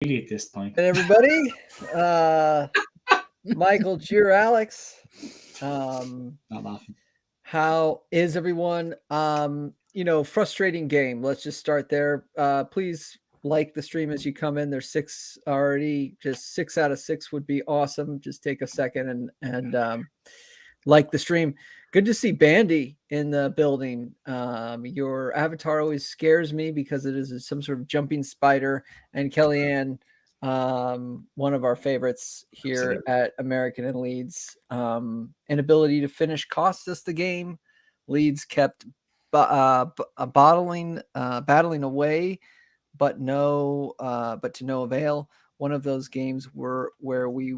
Really at this point. And everybody, Michael, cheer, Alex. Not laughing. How is everyone? Frustrating game. Let's just start there. Please like the stream as you come in. There's 6 already. Just 6 out of 6 would be awesome. Just take a second and like the stream. Good to see Bandy in the building. Your avatar always scares me because it is some sort of jumping spider. And Kellyanne, one of our favorites here at American and Leeds. Inability to finish cost us the game. Leeds kept battling away, but to no avail. One of those games where we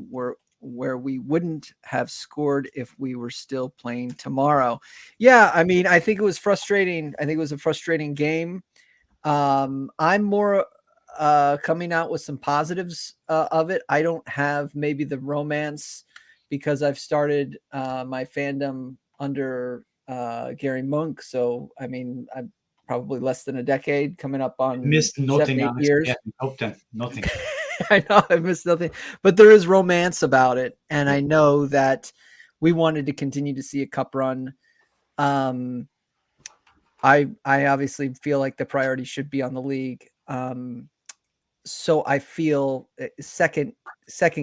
wouldn't have scored if we were still playing tomorrow. Yeah, I mean, I think it was frustrating. I think it was a frustrating game. I'm more coming out with some positives of it. I don't have maybe the romance because I've started my fandom under Gary Monk. So, I mean, I'm probably less than a decade, coming up on Missed nothing, 7, 8 Alex. years. Yeah, nothing. I know I missed nothing, but there is romance about it. And I know that we wanted to continue to see a cup run. I obviously feel like the priority should be on the league. So I feel second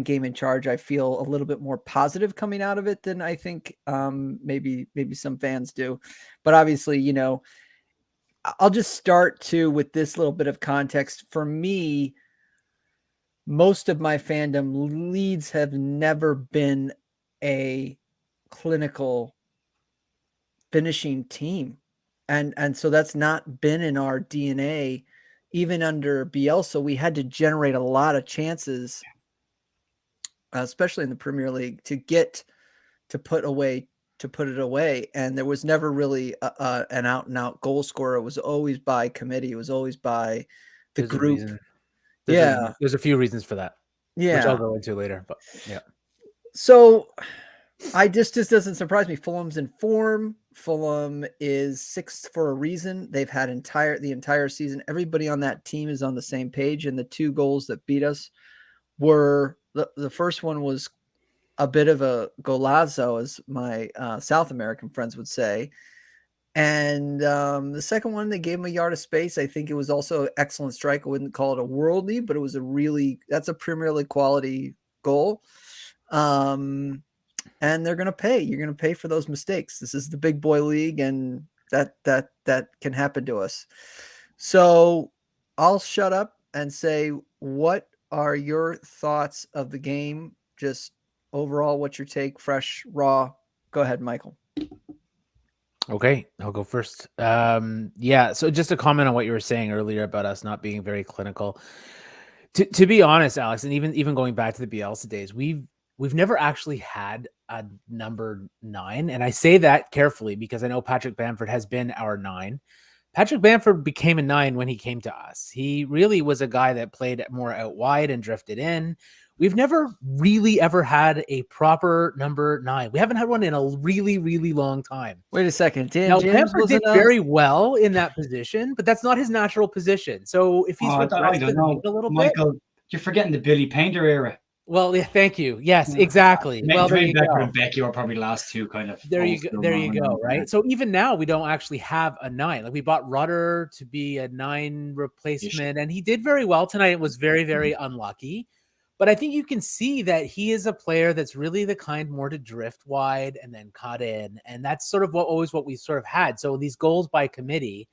game in charge, I feel a little bit more positive coming out of it than I think maybe some fans do. But obviously, I'll just start with this little bit of context. For me, most of my fandom, Leeds have never been a clinical finishing team. And so that's not been in our DNA. Even under Bielsa, we had to generate a lot of chances, especially in the Premier League, to put it away. And there was never really an out and out goal scorer. It was always by committee. It was always by the group. There's a few reasons for that. Yeah, which I'll go into later. But yeah. So this doesn't surprise me. Fulham's in form. Fulham is 6th for a reason. They've had the entire season. Everybody on that team is on the same page. And the 2 goals that beat us were the first one was a bit of a golazo, as my South American friends would say. And the second one, they gave him a yard of space. I think it was also an excellent strike. I wouldn't call it a worldly, but it was that's a Premier League quality goal. And they're going to pay. You're going to pay for those mistakes. This is the big boy league, and that can happen to us. So I'll shut up and say, what are your thoughts of the game? Just overall, what's your take? Fresh, raw. Go ahead, Michael. Okay, I'll go first. So just a comment on what you were saying earlier about us not being very clinical. To be honest, Alex, and even going back to the Bielsa days, we've never actually had a number 9. And I say that carefully because I know Patrick Bamford has been our 9. Patrick Bamford became a 9 when he came to us. He really was a guy that played more out wide and drifted in. We've never really ever had a proper number 9. We haven't had one in a really, really long time. Wait a second. Now, Bamford did very well in that position, but that's not his natural position. So if he's I don't know, a little Michael, bit, you're forgetting the Billy Painter era. Well, yeah, thank you. Yes, exactly. Well, Becker and Becky are probably last 2 kind of. There you go. Right. So even now we don't actually have a 9. Like we bought Rudder to be a 9 replacement, and he did very well tonight. It was very, very unlucky. But I think you can see that he is a player that's really the kind more to drift wide and then cut in. And that's sort of what we sort of had. So these goals by committee,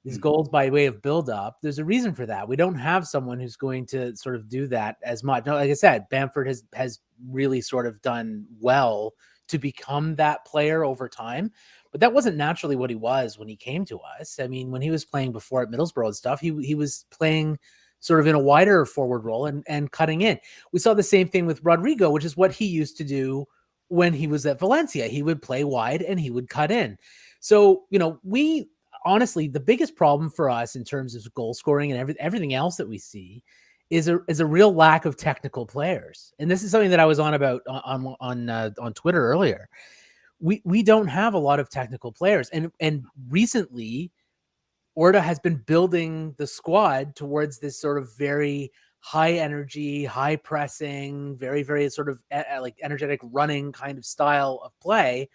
these goals by way of build-up, there's a reason for that. We don't have someone who's going to sort of do that as much. Now, like I said, Bamford has really sort of done well to become that player over time. But that wasn't naturally what he was when he came to us. I mean, when he was playing before at Middlesbrough and stuff, he was playing sort of in a wider forward role and cutting in. We saw the same thing with Rodrigo, which is what he used to do when he was at Valencia. He would play wide and he would cut in. So, we honestly, the biggest problem for us in terms of goal scoring and everything else that we see is a real lack of technical players. And this is something that I was on about on Twitter earlier. We don't have a lot of technical players. And recently, Orta has been building the squad towards this sort of very high energy, high pressing, very, very sort of like energetic running kind of style of play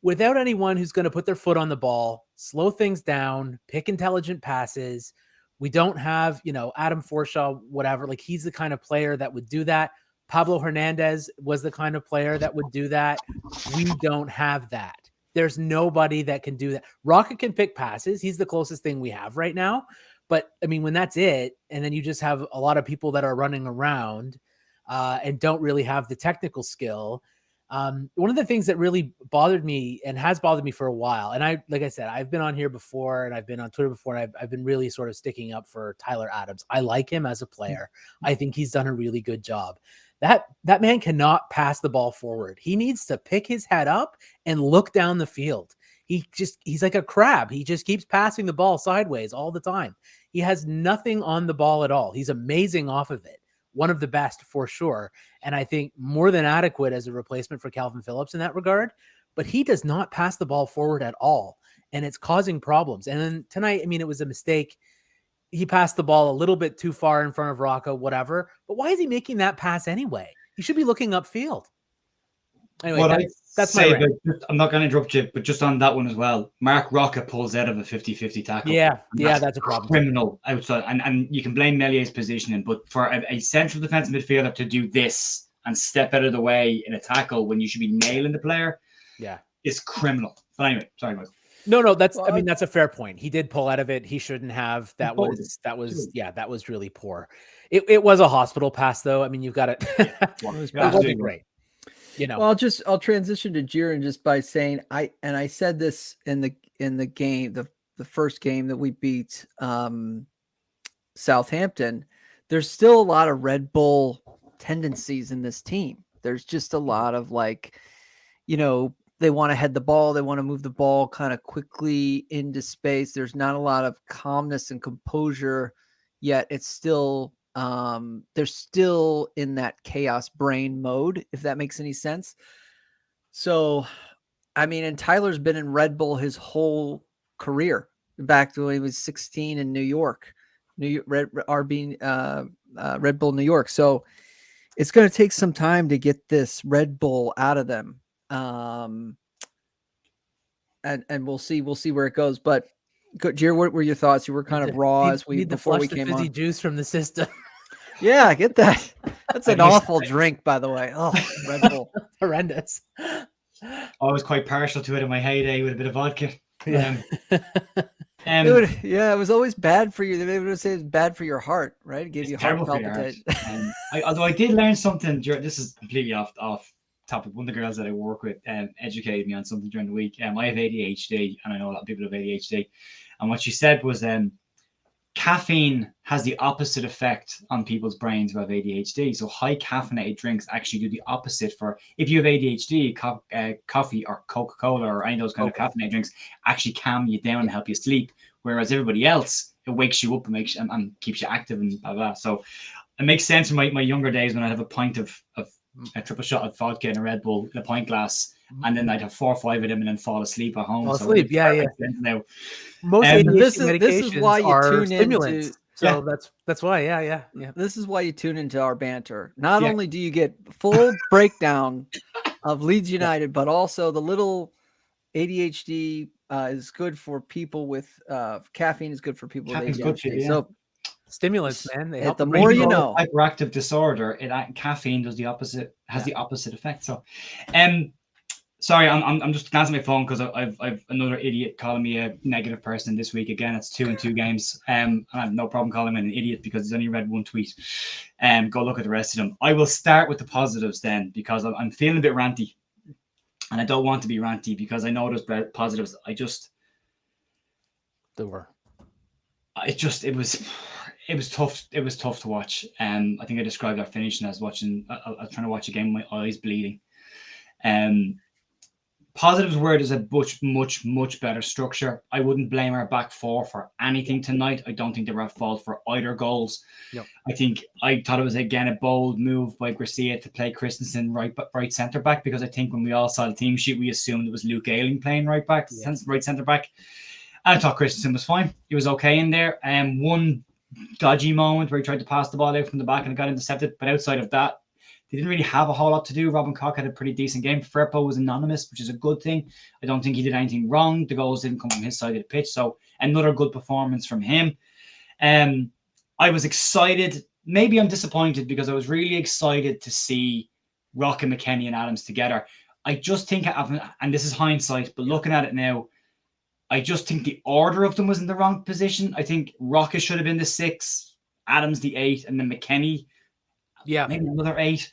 without anyone who's going to put their foot on the ball, slow things down, pick intelligent passes. We don't have, Adam Forshaw, whatever. Like, he's the kind of player that would do that. Pablo Hernandez was the kind of player that would do that. We don't have that. There's nobody that can do that. Rocket can pick passes. He's the closest thing we have right now. But I mean, when that's it, and then you just have a lot of people that are running around and don't really have the technical skill. One of the things that really bothered me and has bothered me for a while, and like I said, I've been on here before and I've been on Twitter before, and I've been really sort of sticking up for Tyler Adams. I like him as a player. I think he's done a really good job. That man cannot pass the ball forward. He needs to pick his head up and look down the field. He's like a crab. He just keeps passing the ball sideways all the time. He has nothing on the ball at all. He's amazing off of it. One of the best for sure. And I think more than adequate as a replacement for Calvin Phillips in that regard, but he does not pass the ball forward at all. And it's causing problems. And then tonight, I mean, it was a mistake. He passed the ball a little bit too far in front of Rocca, whatever. But why is he making that pass anyway? He should be looking upfield. Anyway, that's my rant. I'm not going to interrupt you, but just on that one as well, Mark Rocca pulls out of a 50-50 tackle. Yeah, that's a problem. Criminal outside. And you can blame Mellier's positioning, but for a central defensive midfielder to do this and step out of the way in a tackle when you should be nailing the player, is criminal. But anyway, sorry, guys. No, that's a fair point. He did pull out of it. He shouldn't have. That was really poor. It was a hospital pass though. I mean, you've got it. It wasn't great. Well, I'll transition to Jiren just by saying I said this in the game, the first game that we beat Southampton. There's still a lot of Red Bull tendencies in this team. There's just a lot of they want to head the ball, they want to move the ball kind of quickly into space. There's not a lot of calmness and composure yet. It's still they're still in that chaos brain mode, if that makes any sense. So, I mean, and Tyler's been in Red Bull his whole career, back to when he was 16 in New York, Red Bull New York. So it's going to take some time to get this Red Bull out of them. And we'll see where it goes. But Jer, what were your thoughts? You were kind of raw before we came on. Juice from the system. Yeah, get that. That's an awful drink, by the way. Oh, Red Bull. Horrendous. I was quite partial to it in my heyday with a bit of vodka. Yeah. It was always bad for you. They would say it's bad for your heart, right? It gives you heart palpitation. Although I did learn something. This is completely off topic. One of the girls that I work with educated me on something during the week. I have ADHD, and I know a lot of people have ADHD. And what she said was caffeine has the opposite effect on people's brains who have ADHD. So high caffeinated drinks actually do the opposite. For if you have ADHD, coffee or Coca-Cola or any of those kind of caffeinated drinks actually calm you down and help you sleep. Whereas everybody else, it wakes you up and makes and keeps you active and blah blah. So it makes sense in my younger days when I have a pint of a triple shot of vodka and a Red Bull in a pint glass, and then I'd have 4 or 5 of them and then fall asleep at home. Now, most ADHD this is why you tune stimulants. That's why. Yeah. This is why you tune into our banter. Not only do you get full breakdown of Leeds United, but also the little ADHD is good for people with caffeine is good for people with ADHD. So stimulants, man. They help. The more you know. Hyperactive disorder, caffeine does the opposite. Has the opposite effect. So, sorry, I'm just glancing at my phone because I've another idiot calling me a negative person this week. Again, it's 2 in 2 games. And I have no problem calling him an idiot because he's only read one tweet. Go look at the rest of them. I will start with the positives then because I'm feeling a bit ranty, and I don't want to be ranty because I know there's positives. It was tough. It was tough to watch. I think I described our finishing as trying to watch a game with my eyes bleeding. Positives were there's a much better structure. I wouldn't blame our back four for anything tonight. I don't think they were at fault for either goals. Yep. I thought it was again a bold move by Garcia to play Christensen right centre back, because I think when we all saw the team sheet we assumed it was Luke Ayling playing right back, right centre back. I thought Christensen was fine. He was okay in there. One dodgy moment where he tried to pass the ball out from the back and it got intercepted. But outside of that, they didn't really have a whole lot to do. Robin Koch had a pretty decent game. Firpo was anonymous, which is a good thing. I don't think he did anything wrong. The goals didn't come from his side of the pitch. So another good performance from him. I was excited. Maybe I'm disappointed because I was really excited to see Rock and McKennie and Adams together. I just think, and this is hindsight, but looking at it now, I just think the order of them was in the wrong position. I think Rocket should have been the 6, Adams the 8, and then McKennie, maybe another 8.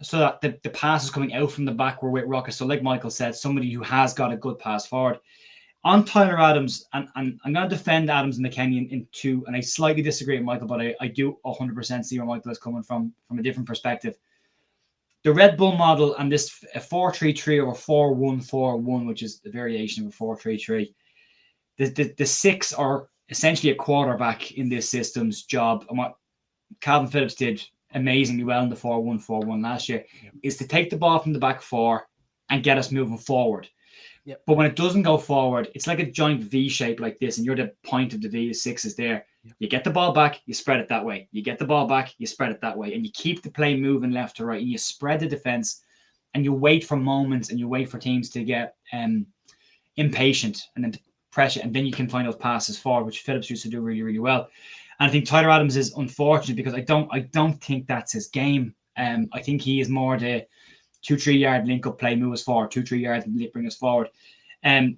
So that the passes coming out from the back were with Rocket. So like Michael said, somebody who has got a good pass forward. On Tyler Adams, and I'm going to defend Adams and McKennie in 2, and I slightly disagree with Michael, but I do 100% see where Michael is coming from a different perspective. The Red Bull model and this 4-3-3 or 4-1-4-1, which is the variation of a 4-3-3, the 6 are essentially a quarterback in this system's job. And what Calvin Phillips did amazingly well in the 4-1-4-1 last year is to take the ball from the back 4 and get us moving forward. But when it doesn't go forward, it's like a giant V shape like this, and you're the point of the V. The 6 is there. You get the ball back, you spread it that way. You get the ball back, you spread it that way, and you keep the play moving left to right, and you spread the defense, and you wait for moments, and you wait for teams to get impatient, and then to pressure, and then you can find those passes forward, which Phillips used to do really, really well. And I think Tyler Adams is unfortunate because I don't think that's his game. I think he is more the 2-3 yard link up play, move us forward, 2-3 yards, bring us forward.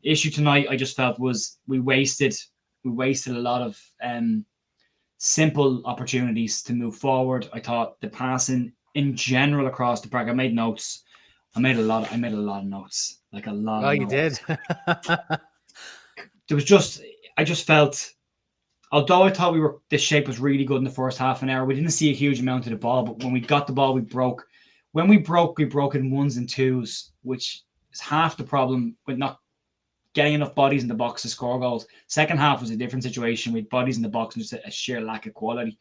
Issue tonight, I just felt was we wasted a lot of simple opportunities to move forward. I thought the passing in general across the park. I made notes. I made a lot of notes, like a lot. Oh, you did. There was I just felt, although I thought the shape was really good in the first half an hour, we didn't see a huge amount of the ball. But when we got the ball, we broke. When we broke in 1s and 2s, which is half the problem with not getting enough bodies in the box to score goals. Second half was a different situation with bodies in the box and just a sheer lack of quality.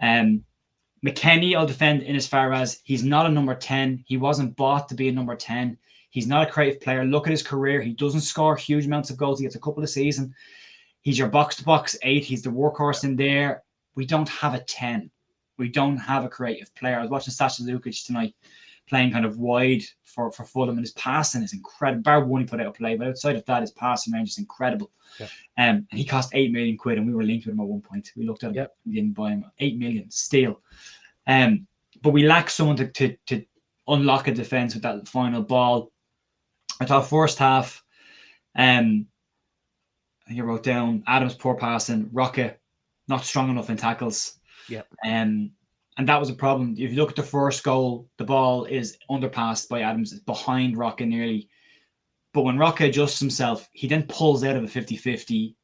McKennie, I'll defend in as far as he's not a number 10. He wasn't bought to be a number 10. He's not a creative player. Look at his career. He doesn't score huge amounts of goals. He gets a couple a season. He's your box-to-box 8. He's the workhorse in there. We don't have a 10. We don't have a creative player. I was watching Sasha Lukic tonight playing kind of wide for Fulham, and his passing is incredible. Bar one, he put out a play, but outside of that, his passing range is incredible. And he cost £8 million, and we were linked with him at one point. We looked at him, we didn't buy him. £8 million still. But we lack someone to unlock a defense with that final ball. I thought first half, I think I wrote down Adams poor passing, Rocket not strong enough in tackles. And that was a problem. If you look at the first goal, the ball is underpassed by Adams. It's behind Rocket nearly. But when Rocket adjusts himself, he then pulls out of a 50-50.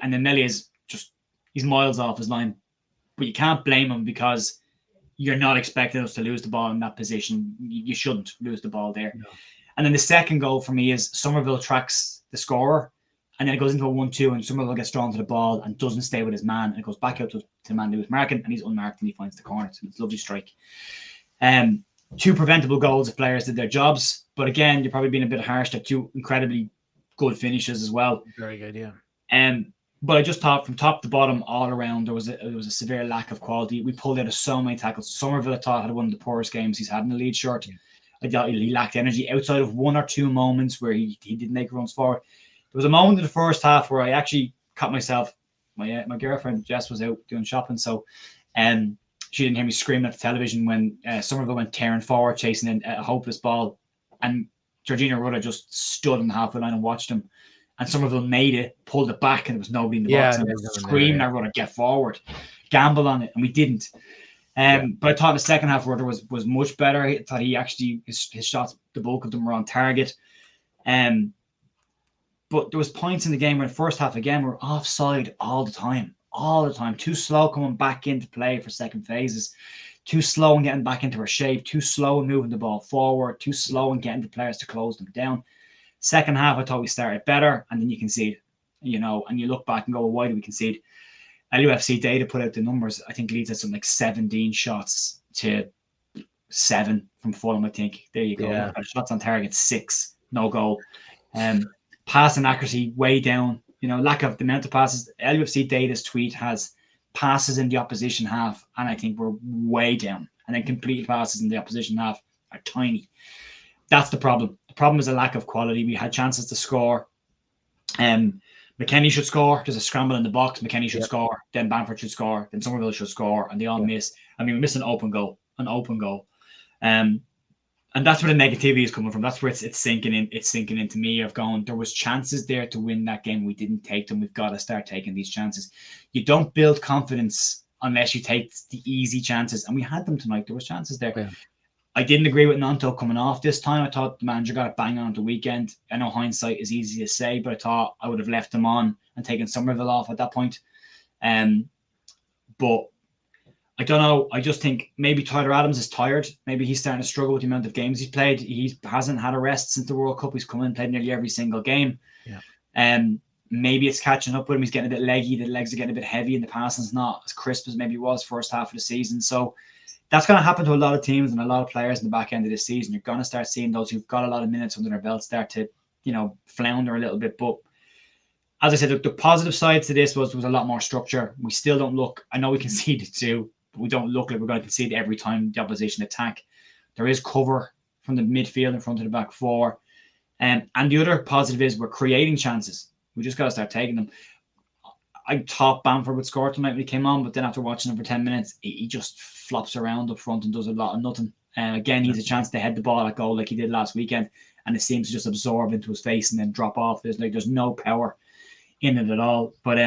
And then Nelly he's miles off his line. But you can't blame him because you're not expecting us to lose the ball in that position. You shouldn't lose the ball there. No. And then the second goal for me is Somerville tracks the scorer. And then it goes into a 1-2, and Somerville gets drawn to the ball and doesn't stay with his man. And it goes back out to the man who was marking, and he's unmarked, and he finds the corner. So it's a lovely strike. 2 preventable goals if players did their jobs. But again, you're probably being a bit harsh. They're 2 incredibly good finishes as well. Very good, yeah. But I just thought from top to bottom, all around, there was a severe lack of quality. We pulled out of so many tackles. Somerville, I thought, had one of the poorest games he's had in the Leeds shirt. I thought he lacked energy outside of 1 or 2 moments where he didn't make runs forward. There was a moment in the first half where I actually caught myself. My girlfriend Jess was out doing shopping, so she didn't hear me screaming at the television when Somerville went tearing forward, chasing a hopeless ball, and Georgina Rudder just stood on the halfway line and watched him. And Somerville made it, pulled it back, and there was nobody in the box. And screaming at Rudder, get forward, gamble on it, and we didn't. But I thought in the second half, Rudder was much better. I thought he actually his shots, the bulk of them were on target. But there was points in the game where the first half, again, we're offside all the time. Too slow coming back into play for second phases. Too slow in getting back into our shape. Too slow in moving the ball forward. Too slow in getting the players to close them down. Second half, I thought we started better, and then you concede. And you look back and go, well, why did we concede? LUFC data put out the numbers. I think Leeds had something like 17 shots to 7 from Fulham, I think. There you go. Yeah. Shots on target, 6. No goal. Passing accuracy way down. Lack of the amount of passes. LUFC data's tweet has passes in the opposition half, and I think we're way down. And then completed passes in the opposition half are tiny. That's the problem. The problem is a lack of quality. We had chances to score. McKennie should score. There's a scramble in the box. McKennie should score. Then Bamford should score. Then Somerville should score. And they all miss. I mean, we missed an open goal. And that's where the negativity is coming from. That's where it's sinking in. It's sinking into me of going, there was chances there to win that game. We didn't take them. We've got to start taking these chances. You don't build confidence unless you take the easy chances. And we had them tonight. There was chances there. Yeah. I didn't agree with Nanto coming off this time. I thought the manager got it bang on the weekend. I know hindsight is easy to say, but I thought I would have left him on and taken Somerville off at that point. But I don't know. I just think maybe Tyler Adams is tired. Maybe he's starting to struggle with the amount of games he's played. He hasn't had a rest since the World Cup. He's come in and played nearly every single game. Yeah. Maybe it's catching up with him. He's getting a bit leggy. The legs are getting a bit heavy and the passing's not as crisp as maybe it was first half of the season. So that's going to happen to a lot of teams and a lot of players in the back end of this season. You're going to start seeing those who've got a lot of minutes under their belt start to, flounder a little bit. But as I said, the positive side to this was a lot more structure. We still don't look, I know we conceded too, but we don't look like we're going to concede every time the opposition attack. There is cover from the midfield in front of the back four. And the other positive is we're creating chances. We just got to start taking them. I thought Bamford would score tonight when he came on, but then after watching him for 10 minutes, he just flops around up front and does a lot of nothing. Again, he's a chance to head the ball at goal like he did last weekend, and it seems to just absorb into his face and then drop off. There's no power in it at all. But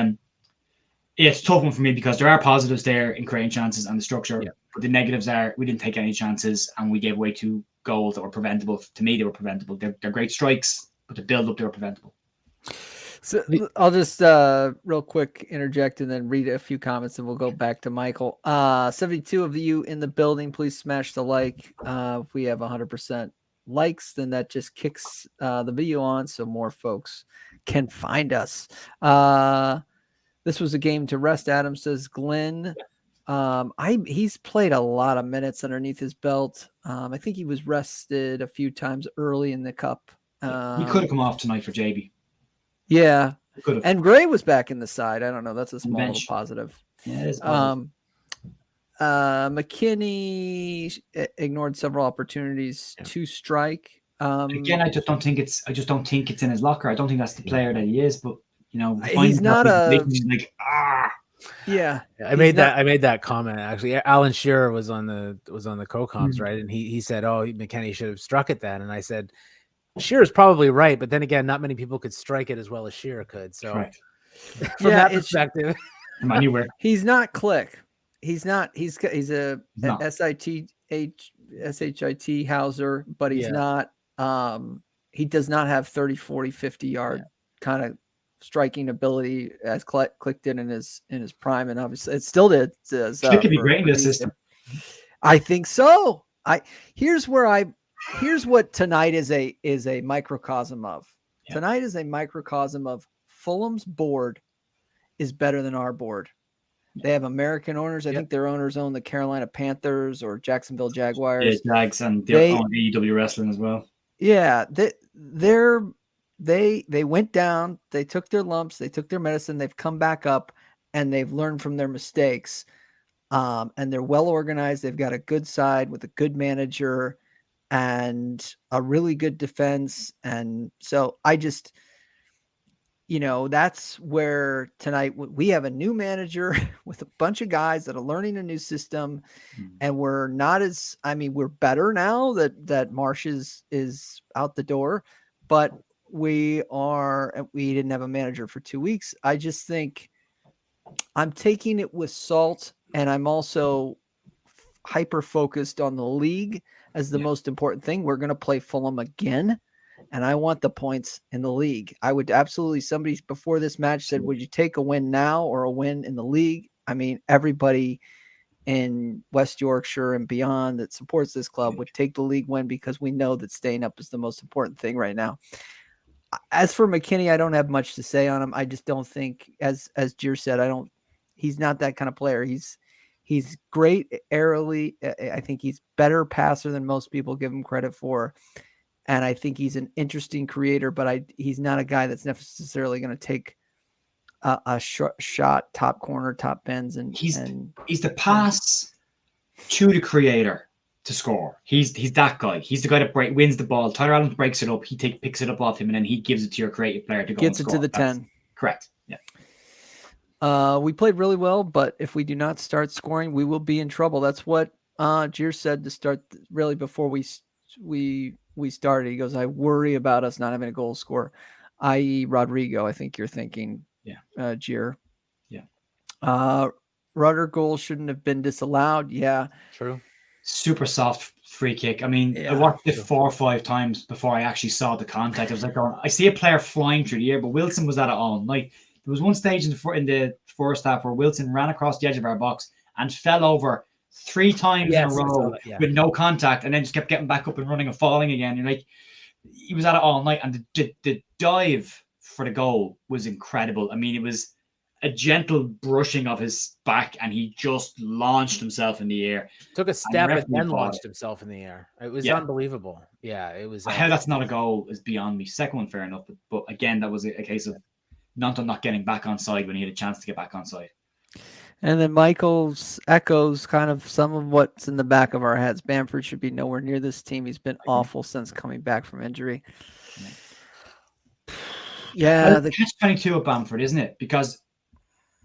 it's a tough one for me because there are positives there in creating chances and the structure, but the negatives are we didn't take any chances and we gave away 2 goals that were preventable. To me, they were preventable. They're great strikes, but the build-up, they were preventable. So I'll just real quick interject and then read a few comments and we'll go back to Michael. 72 of you in the building, please smash the like. If we have 100% likes, then that just kicks the video on so more folks can find us. This was a game to rest, Adam says. Glenn, he's played a lot of minutes underneath his belt. I think he was rested a few times early in the cup. He could have come off tonight for JB. Yeah, and Gray was back in the side. I don't know. That's a small little positive. Yeah, it is positive. McKinney ignored several opportunities to strike. Again, I just don't think it's in his locker. I don't think that's the player that he is. But he's not a like Yeah, I made that comment actually. Alan Shearer was on the co-coms, right? And he said, "Oh, McKennie should have struck it then." And I said, Shearer's probably right, but then again, not many people could strike it as well as Shearer could. So from that perspective, anywhere. He's not Click. He's not. He's a SHIT Hauser, but he's not. He does not have 30, 40, 50 yard kind of striking ability as Click did in his prime, and obviously it still did. Click could be great in this system. I think so. Here's what tonight is a microcosm of. Yeah. Tonight is a microcosm of Fulham's board is better than our board. They have American owners. I think their owners own the Carolina Panthers or Jacksonville Jaguars. Yeah, Jags, and they own AEW Wrestling as well. Yeah, they went down. They took their lumps. They took their medicine. They've come back up, and they've learned from their mistakes. And they're well organized. They've got a good side with a good manager and a really good defense. And so I just, that's where tonight we have a new manager with a bunch of guys that are learning a new system. And we're not we're better now that Marsh is out the door, but we didn't have a manager for 2 weeks. I just think I'm taking it with salt, and I'm also hyper focused on the league as the most important thing. We're going to play Fulham again, and I want the points in the league. I would absolutely, somebody before this match said, would you take a win now or a win in the league? I mean, everybody in West Yorkshire and beyond that supports this club would take the league win because we know that staying up is the most important thing right now. As for McKinney, I don't have much to say on him. I just don't think, as Gier said, he's not that kind of player. He's great aerially. I think he's better passer than most people give him credit for. And I think he's an interesting creator, but he's not a guy that's necessarily going to take a shot, top corner, top bins, and he's the pass to the creator to score. He's that guy. He's the guy that wins the ball. Tyler Adams breaks it up. He picks it up off him, and then he gives it to your creative player to go gets and it score. to the 10. Correct. Yeah. We played really well, but if we do not start scoring, we will be in trouble. That's what Gier said to start really before we started. He goes, I worry about us not having a goal scorer, i.e. Rodrigo. I think you're thinking, Gier. Yeah. Rudder goal shouldn't have been disallowed. Yeah. True. Super soft free kick. I mean, I watched it 4 or 5 times before I actually saw the contact. I was like, I see a player flying through the air, but Wilson was at it all night. There was one stage in the first half where Wilson ran across the edge of our box and fell over 3 times in a row with no contact, and then just kept getting back up and running and falling again. You're like, he was at it all night, and the dive for the goal was incredible. I mean, it was a gentle brushing of his back, and he just launched himself in the air. Took a step and then launched himself in the air. It was unbelievable. Yeah, it was. How that's not a goal is beyond me. Second one, fair enough, but again, that was a case of not getting back on side when he had a chance to get back on side. And then Michael's echoes kind of some of what's in the back of our heads. Bamford should be nowhere near this team. He's been awful since coming back from injury. Yeah, the catch-22 at Bamford, isn't it? Because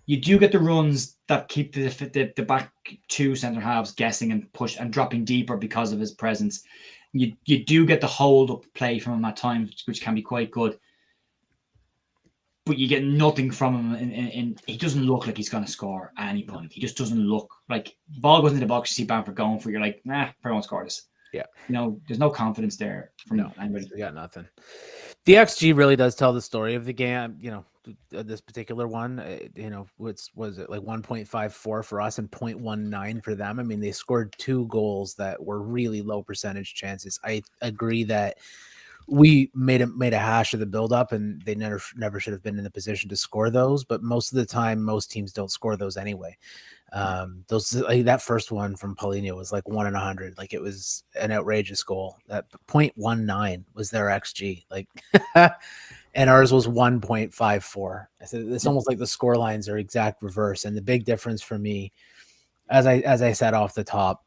you do get the runs that keep the back 2 centre halves guessing and push and dropping deeper because of his presence. You do get the hold up play from him at times, which can be quite good. But you get nothing from him. And he doesn't look like he's going to score at any point. He just doesn't look like the ball goes into the box. You see Bamford going for it. You're like, nah, probably won't score this. Yeah. There's no confidence there from anybody. We got nothing. The XG really does tell the story of the game. This particular one, was it like 1.54 for us and 0.19 for them? I mean, they scored 2 goals that were really low percentage chances. I agree that we made a hash of the buildup, and they never should have been in the position to score those. But most of the time, most teams don't score those anyway. That first one from Paulinho was like 1 in 100. Like, it was an outrageous goal. That 0.19 was their XG. Like, and ours was 1.54. I said it's almost like the score lines are exact reverse. And the big difference for me, as I said off the top,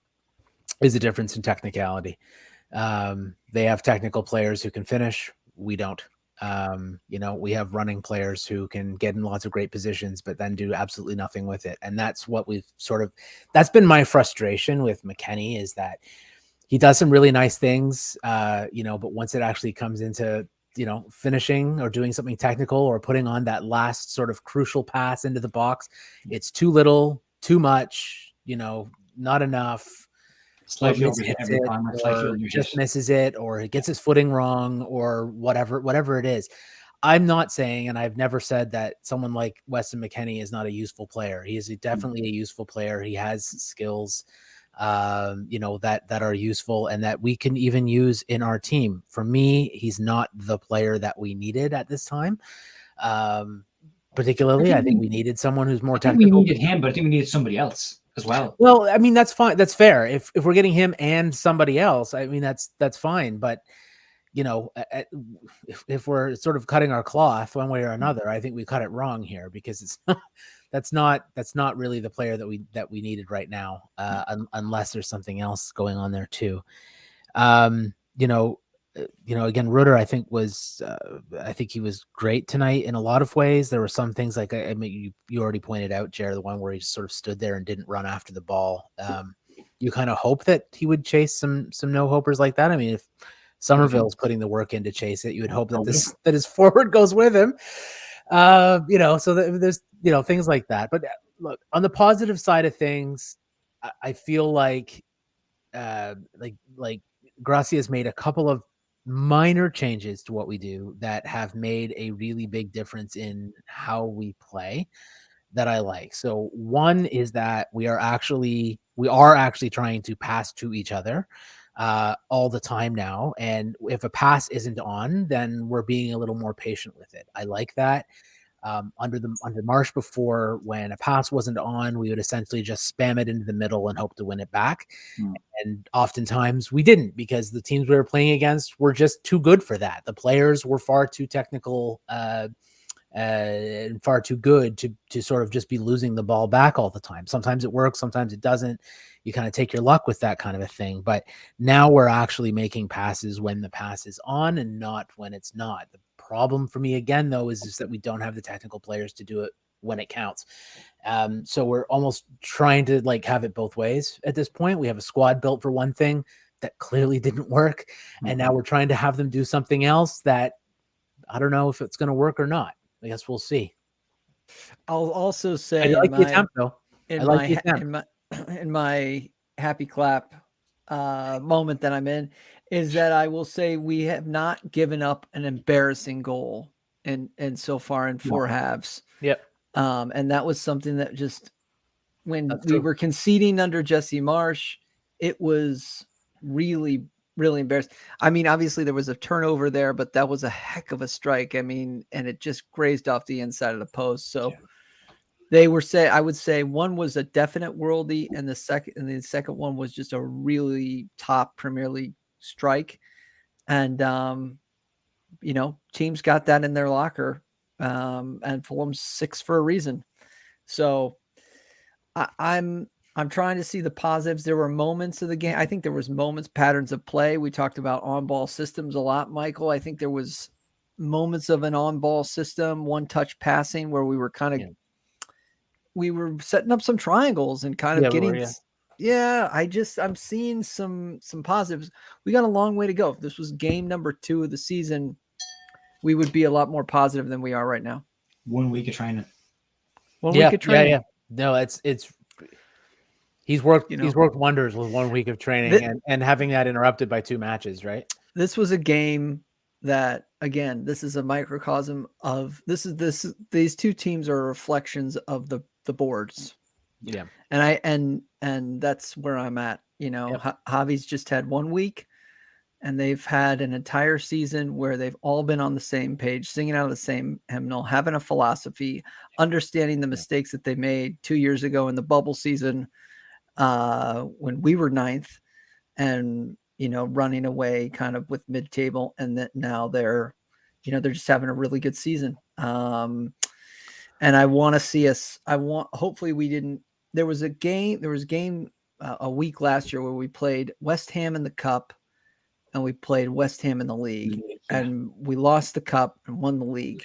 is the difference in technicality. They have technical players who can finish. We don't. We have running players who can get in lots of great positions, but then do absolutely nothing with it. And that's what that's been my frustration with McKennie, is that he does some really nice things, but once it actually comes into, finishing or doing something technical or putting on that last sort of crucial pass into the box, it's too little, too much, not enough. Slightly overhit every time, or just misses it, or he gets his footing wrong, or whatever it is. I'm not saying, and I've never said, that someone like Weston McKennie is not a useful player. He is definitely a useful player. He has skills, that are useful and that we can even use in our team. For me, he's not the player that we needed at this time. Particularly, I think we needed someone who's more technical. We needed him, but I think we needed somebody else as well. Well, I mean, that's fine. That's fair. If we're getting him and somebody else, I mean, that's fine. But if we're sort of cutting our cloth one way or another, I think we cut it wrong here, because that's not really the player that we needed right now, unless there's something else going on there too. Again, Rutter, I think he was great tonight in a lot of ways. There were some things, like, I mean, you already pointed out, Jared, the one where he just sort of stood there and didn't run after the ball. You kind of hope that he would chase some no-hopers like that. I mean, if Somerville's putting the work in to chase it, you would hope that his forward goes with him. So there's things like that. But look, on the positive side of things, I feel like Gracia's made a couple of minor changes to what we do that have made a really big difference in how we play that I like. So one is that we are actually trying to pass to each other all the time now. And if a pass isn't on, then we're being a little more patient with it. I like that. Under Marsh before, when a pass wasn't on, we would essentially just spam it into the middle and hope to win it back. And oftentimes we didn't, because the teams we were playing against were just too good for that. The players were far too technical and far too good to sort of just be losing the ball back all the time. Sometimes it works, sometimes it doesn't. You kind of take your luck with that kind of a thing. But now we're actually making passes when the pass is on and not when it's not. The problem for me again, though, is that we don't have the technical players to do it when it counts. So we're almost trying to like have it both ways at this point. We have a squad built for one thing that clearly didn't work. And now we're trying to have them do something else that I don't know if it's going to work or not. I guess we'll see. I'll also say I like the attempt, though. In my happy clap moment that I'm in is that I will say we have not given up an embarrassing goal and so far in 4 halves. Yep. And that was something that just when we were conceding under Jesse Marsh, it was really, really embarrassing. I mean, obviously there was a turnover there, but that was a heck of a strike. I mean, and it just grazed off the inside of the post. So they were I would say one was a definite worldie, and the second one was just a really top Premier League strike. And teams got that in their locker. And Fulham's 6 for a reason. So I'm trying to see the positives. There were moments of the game. I think there was patterns of play. We talked about on-ball systems a lot, Michael. I think there was moments of an on-ball system, one-touch passing where we were kind of we were setting up some triangles and kind of getting. I'm seeing some positives. We got a long way to go. If this was game number 2 of the season, we would be a lot more positive than we are right now. 1 week of training. 1 week of training. Yeah. No, it's he's worked wonders with 1 week of training and having that interrupted by 2 matches, right? This was a game that, again, this is a microcosm of these 2 teams are reflections of the boards. Yeah. And that's where I'm at. Javi's just had 1 week, and they've had an entire season where they've all been on the same page, singing out of the same hymnal, having a philosophy, understanding the mistakes that they made 2 years ago in the bubble season when we were 9th and, running away kind of with mid-table. And that now they're just having a really good season. And I want to see us. Hopefully we didn't. There was a game a week last year where we played West Ham in the cup and we played West Ham in the league and we lost the cup and won the league.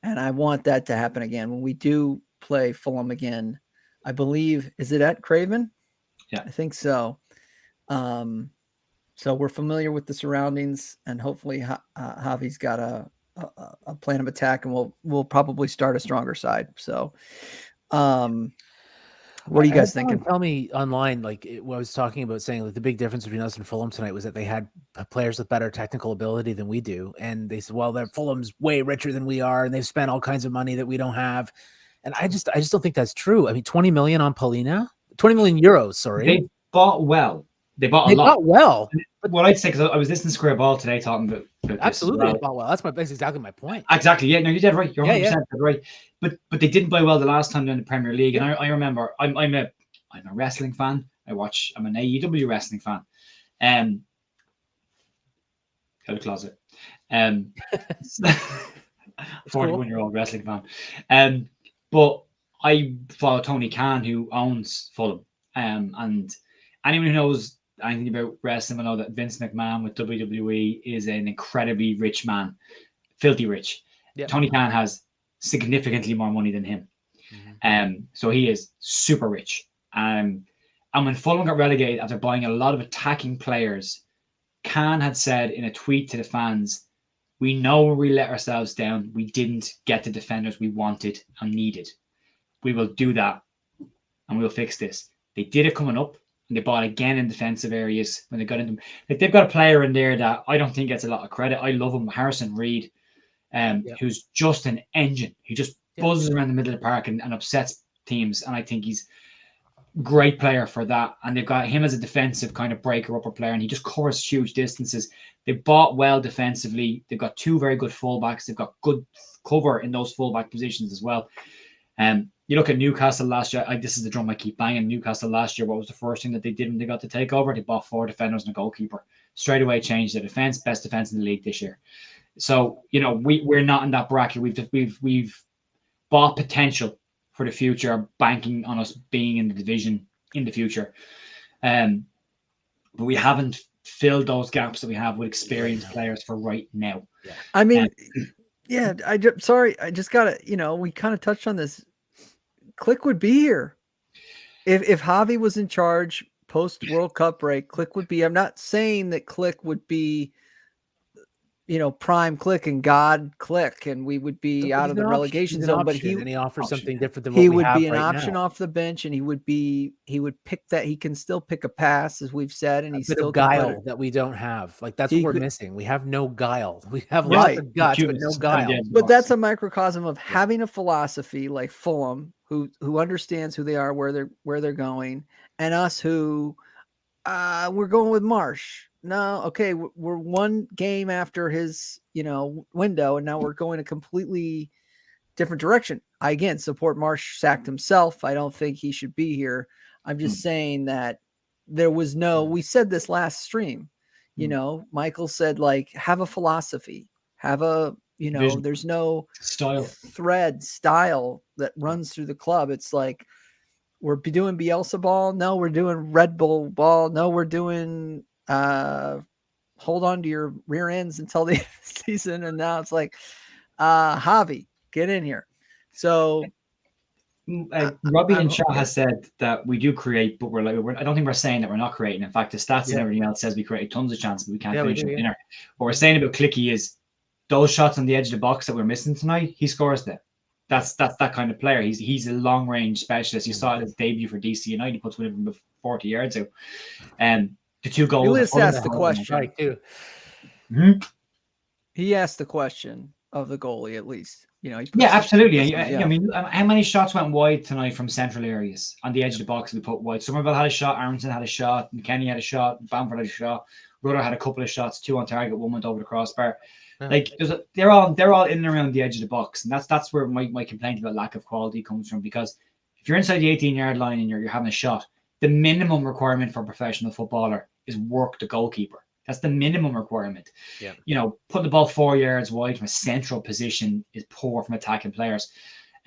And I want that to happen again. When we do play Fulham again, I believe, is it at Craven? Yeah, I think so. So we're familiar with the surroundings, and hopefully Javi's got a plan of attack, and we'll probably start a stronger side. So, what are you guys thinking? Tell me online, what I was talking about, saying like the big difference between us and Fulham tonight was that they had players with better technical ability than we do, and they said, well, Fulham's way richer than we are, and they've spent all kinds of money that we don't have, and I just don't think that's true. I mean, 20 million on Paulina, 20 million euros. Sorry, they bought well. They bought a lot. Bought well. But what I'd say, because I was listening to Square Ball today talking about absolutely they bought well. That's exactly my point. Exactly. Yeah. No, you're dead right. You're 100% right. But they didn't play well the last time in the Premier League, and I remember I'm a wrestling fan. I'm an AEW wrestling fan. Out of closet. 41-year-old wrestling fan. But I follow Tony Khan, who owns Fulham. And anyone who knows anything about wrestling will know that Vince McMahon with WWE is an incredibly rich man, filthy rich. Yep. Tony Khan has significantly more money than him. So he is super rich. And when Fulham got relegated after buying a lot of attacking players, Khan had said in a tweet to the fans, we know we let ourselves down. We didn't get the defenders we wanted and needed. We will do that and we'll fix this. They did it coming up, and they bought again in defensive areas when they got into. Like, they've got a player in there that I don't think gets a lot of credit. I love him, Harrison Reed, who's just an engine. He just buzzes around the middle of the park and upsets teams, and I think he's a great player for that. And they've got him as a defensive kind of breaker upper player, and he just covers huge distances. They bought well defensively. They've got 2 very good fullbacks. They've got good cover in those fullback positions as well. You look at Newcastle last year. This is the drum I keep banging. Newcastle last year, what was the first thing that they did when they got to take over? They bought 4 defenders and a goalkeeper. Straight away changed the defense. Best defense in the league this year. So we're not in that bracket. We've bought potential for the future, banking on us being in the division in the future. But we haven't filled those gaps that we have with experienced players for right now. Yeah. I mean, sorry, I just gotta, we kind of touched on this. Click would be here. If Javi was in charge post World Cup break, Click would be. I'm not saying that Click would be, prime Click and God Click, and we would be out of the relegation zone. But he offers something different than what we have right now. He would be an option off the bench, and he would pick that. He can still pick a pass, as we've said, and he's still guile that we don't have. Like that's what we're missing. We have no guile. We have lots of guts, but no guile. But that's a microcosm of having a philosophy like Fulham, who understands who they are, where they're going, and us who we're going with Marsh. No, okay, we're one game after his, window, and now we're going a completely different direction. I, again, support Marsh sacked himself. I don't think he should be here. I'm just saying that there was we said this last stream, Michael said, like, have a philosophy, have a, vision. There's no style that runs through the club. It's like, we're doing Bielsa ball. No, we're doing Red Bull ball. No, we're doing hold on to your rear ends until the end of the season. And now it's like, Javi, get in here. So Robbie and Shaw has said that we do create, but I don't think we're saying that we're not creating. In fact, the stats and everything else says we create tons of chances, but we can't finish the winner. What we're saying about Clicky is those shots on the edge of the box that we're missing tonight, he scores them. That's that kind of player. He's a long range specialist. You saw his debut for DC United. He puts one of 40 yards out. And the two goals. Julius asked the question. Right, too. Mm-hmm. He asked the question of the goalie, at least. Absolutely. I mean, how many shots went wide tonight from central areas on the edge of the box? We put wide. Somerville had a shot. Aronson had a shot. McKennie had a shot. Bamford had a shot. Rudder had a couple of shots. 2 on target. 1 went over the crossbar. Like they're all in and around the edge of the box, and that's where my complaint about lack of quality comes from. Because if you're inside the 18-yard line and you're having a shot, the minimum requirement for a professional footballer is work the goalkeeper. That's the minimum requirement. Yeah. Putting the ball 4 yards wide from a central position is poor from attacking players.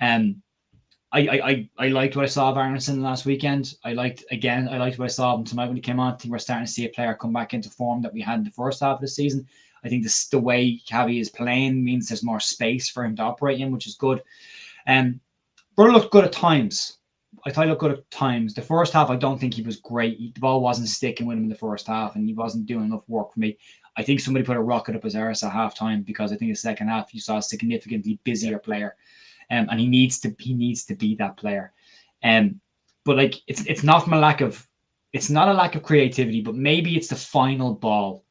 I liked what I saw of Aronson last weekend. I liked what I saw of him tonight when he came on. I think we're starting to see a player come back into form that we had in the first half of the season. I think the way Javi is playing means there's more space for him to operate in, which is good. Brother looked good at times. I thought he looked good at times. The first half, I don't think he was great. The ball wasn't sticking with him in the first half, and he wasn't doing enough work for me. I think somebody put a rocket up his arse at halftime, because I think the second half you saw a significantly busier player, and he needs to be that player. But like it's not from a lack of creativity, but maybe it's the final ball.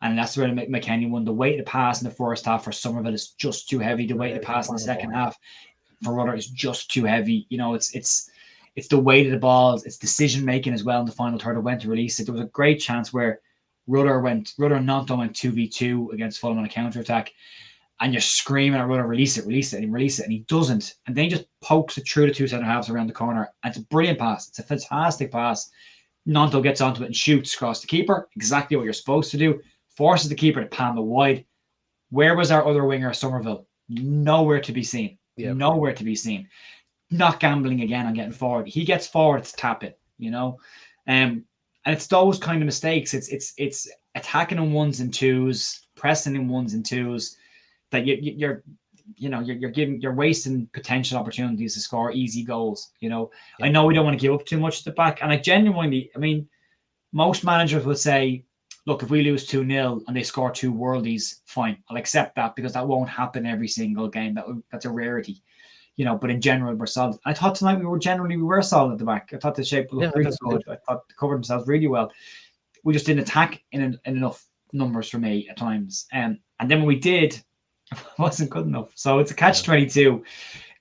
And that's where McKennie won. The weight of the pass in the first half for Somerville is just too heavy. The weight of the pass in the second half for Rudder is just too heavy. It's the weight of the balls. It's decision making as well in the final third. It went to release it. There was a great chance where Rudder and Nanto went 2v2 against Fulham on a counter attack, and you're screaming at Rudder, release it, and he doesn't. And then he just pokes it through the two centre halves around the corner. And it's a brilliant pass. It's a fantastic pass. Nanto gets onto it and shoots across the keeper. Exactly what you're supposed to do. Forces the keeper to palm it wide. Where was our other winger, Somerville? Nowhere to be seen. Yep. Nowhere to be seen. Not gambling again on getting forward. He gets forward, it's tap it, and it's those kind of mistakes. It's attacking in ones and twos, pressing in ones and twos, that you're wasting potential opportunities to score easy goals. Yep. I know we don't want to give up too much at the back, and I mean, most managers would say, look, if we lose 2-0 and they score 2 worldies, fine. I'll accept that, because that won't happen every single game. That's a rarity, but in general, we're solid. I thought tonight we were solid at the back. I thought the shape looked really good. I thought they covered themselves really well. We just didn't attack in enough numbers for me at times. And then when we did, it wasn't good enough. So it's a catch-22.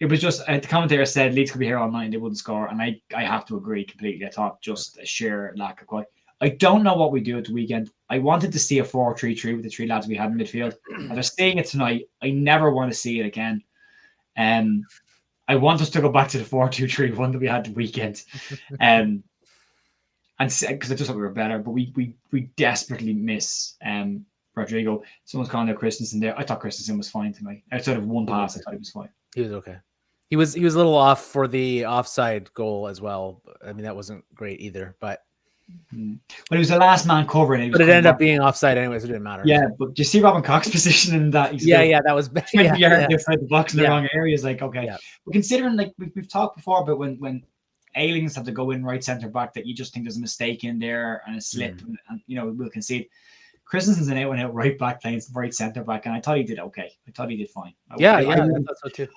It was just, the commentator said Leeds could be here all night and they wouldn't score. And I have to agree completely. I thought just a sheer lack of quality. I don't know what we do at the weekend. I wanted to see a 4-3-3 with the 3 lads we had in midfield. After seeing it tonight, I never want to see it again. I want us to go back to the 4-2-3 one that we had the weekend. And because I just thought we were better, but we desperately miss Rodrigo. Someone's calling out Christensen there. I thought Christensen was fine tonight. Outside of one pass, I thought he was fine. He was okay. He was a little off for the offside goal as well. I mean, that wasn't great either, but But he was the last man covering. But it ended up being offside anyway, so it didn't matter. Yeah, but do you see Robin Cox's position in that? He's that was 20 yards outside the box in the wrong areas. Like, okay. Yeah. But considering, like, we've talked before about when Ailings have to go in right centre back, that you just think there's a mistake in there and a slip, and we'll concede. Christensen's an out right back playing right centre back, and I thought he did okay. I thought he did fine. I thought so too.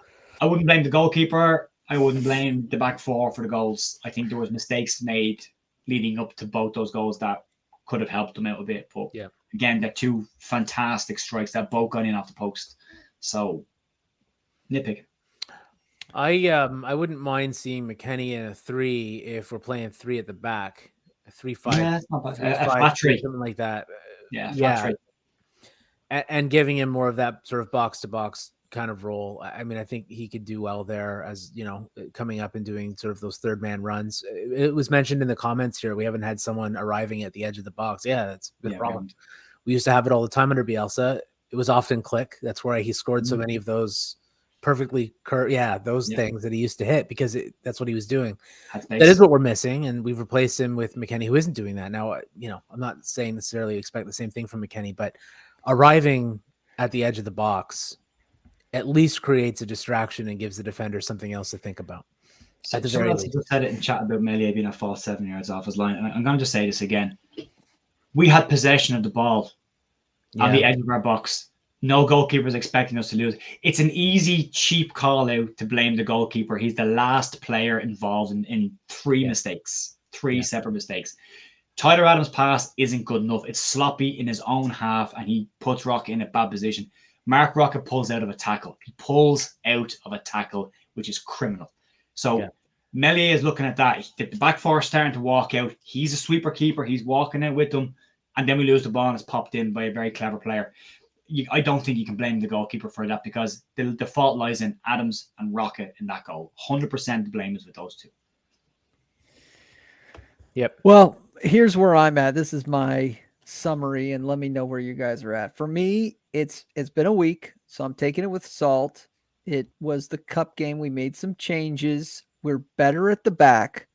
I wouldn't blame the goalkeeper. I wouldn't blame the back four for the goals. I think there was mistakes made leading up to both those goals that could have helped them out a bit. But again, they're two fantastic strikes that both got in off the post. So nitpick. I wouldn't mind seeing McKennie in a 3 if we're playing 3 at the back, a 3-5, yeah, it's not bad. something like that. Yeah. And giving him more of that sort of box to box kind of role. I mean, I think he could do well there, as coming up and doing sort of those third man runs. It was mentioned in the comments here, we haven't had someone arriving at the edge of the box. Yeah, that's been a problem. We used to have it all the time under Bielsa. It was often Click. That's why he scored so many of those perfectly things that he used to hit, because that's what he was doing. That is what we're missing, and we've replaced him with McKennie, who isn't doing that now. I'm not saying necessarily expect the same thing from McKennie, but arriving at the edge of the box at least creates a distraction and gives the defender something else to think about. At the very least. Just said it in chat about Meslier being a false 7 yards off his line, and I'm going to just say this again. We had possession of the ball on the edge of our box. No goalkeeper is expecting us to lose. It's an easy, cheap call out to blame the goalkeeper. He's the last player involved in three separate mistakes. Tyler Adams' pass isn't good enough. It's sloppy in his own half, and he puts Rocket in a bad position. Mark Rocket pulls out of a tackle. He pulls out of a tackle, which is criminal. So Meslier is looking at that. The back four is starting to walk out. He's a sweeper keeper. He's walking out with them. And then we lose the ball and it's popped in by a very clever player. I don't think you can blame the goalkeeper for that, because the fault lies in Adams and Rocket in that goal. 100% the blame is with those two. Yep. Well, here's where I'm at. This is my summary, and let me know where you guys are at. For me, it's been a week, so I'm taking it with salt. It was the cup game. We made some changes. We're better at the back.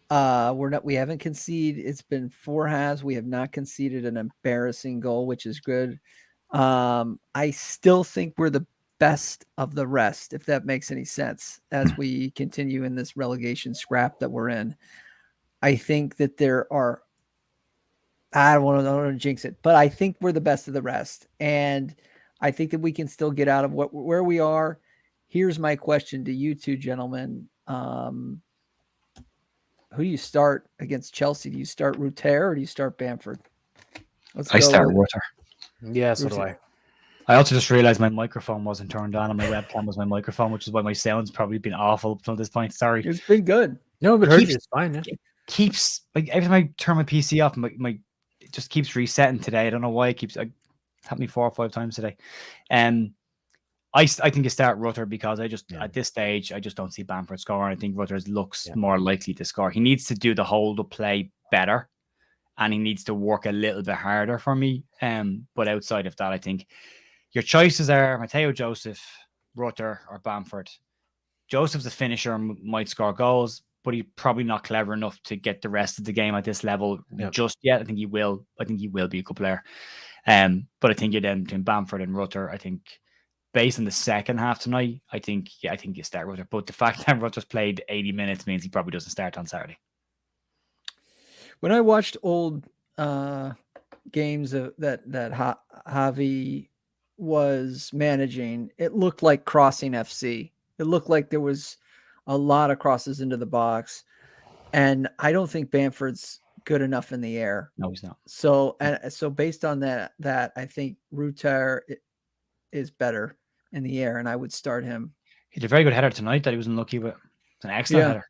We haven't conceded. It's been 4 halves. We have not conceded an embarrassing goal, which is good. I still think we're the best of the rest, if that makes any sense, as we continue in this relegation scrap that we're in. I think that there are, I don't want to jinx it, but I think we're the best of the rest. And I think that we can still get out of where we are. Here's my question to you two gentlemen. Who do you start against Chelsea? Do you start Ruter or do you start Bamford? I start Ruter. Yeah, so do I. I also just realized my microphone wasn't turned on and my webcam was my microphone, which is why my sound's probably been awful up until this point. Sorry. It's been good. No, but it's fine. Yeah. It keeps, like, every time I turn my PC off, it just keeps resetting today. I don't know why it happened me 4 or 5 times today. I think you start Rutter because at this stage, I just don't see Bamford scoring. I think Rutter looks more likely to score. He needs to do the hold up play better, and he needs to work a little bit harder for me. But outside of that, I think your choices are Mateo Joseph, Rutter, or Bamford. Joseph's a finisher and might score goals, but he's probably not clever enough to get the rest of the game at this level just yet. I think he will. I think he will be a good player. But I think you're then between Bamford and Rutter. I think based on the second half tonight, I think you start Rutter. But the fact that Rutter's played 80 minutes means he probably doesn't start on Saturday. When I watched old games that Javi was managing, it looked like Crossing FC. It looked like there was a lot of crosses into the box, and I don't think Bamford's good enough in the air. No, he's not. So based on that I think Ruter is better in the air, and I would start him. He did a very good header tonight that he was unlucky with. It's an excellent header.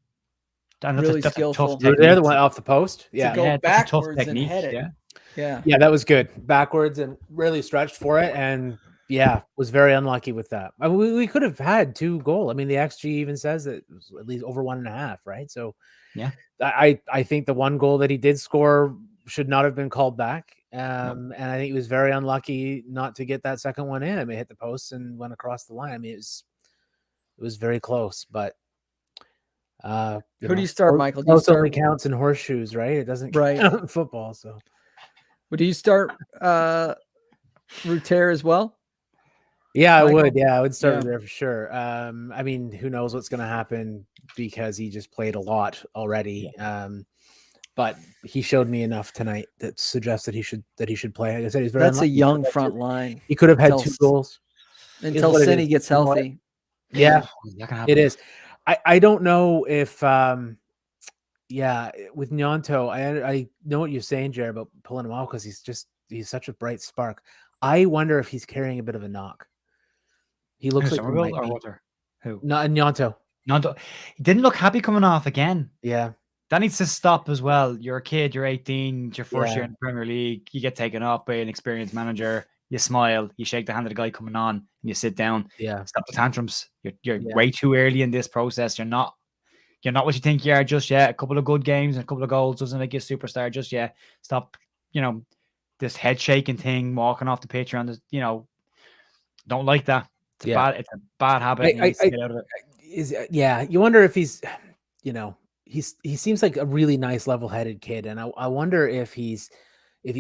And really skillful. They're the one off the post. Yeah. To go backwards and head it. Yeah, that was good. Backwards and really stretched for it, and was very unlucky with that. I mean, we could have had 2 goals. I mean, the XG even says that it was at least over 1.5, right? So I think the one goal that he did score should not have been called back. And I think he was very unlucky not to get that second one in. I mean, hit the post and went across the line. I mean, it was very close, but who do you start, Michael? Do you Close start only counts in horseshoes, right? It doesn't Right. count in football. So, do you start Ruter as well? yeah, Michael? I would. Yeah, I would start Yeah. there for sure. I mean, who knows what's going to happen because he just played a lot already. But he showed me enough tonight that suggests that he should play. Like I said, he's very That's a unlucky. young front line He could have had until 2 goals. until what it Cine is. gets You know what? healthy. Yeah, That can happen. it is. I don't know if with Nyanto, I know what you're saying, Jared, about pulling him off because he's such a bright spark. I wonder if he's carrying a bit of a knock. He looks like he might be. Who? Not Nyanto. Nyanto. He didn't look happy coming off again. Yeah. That needs to stop as well. You're a kid, you're 18, it's your first year in the Premier League. You get taken up by an experienced manager. You smile, you shake the hand of the guy coming on, and you sit down. Yeah. Stop the tantrums. You're way too early in this process. You're not what you think you are just yet. A couple of good games and a couple of goals doesn't make you a superstar just yet. Stop, this head shaking thing, walking off the pitch around this, don't like that. It's a bad habit. He needs to get out of it. You wonder if he's, he seems like a really nice, level-headed kid, and I wonder if he's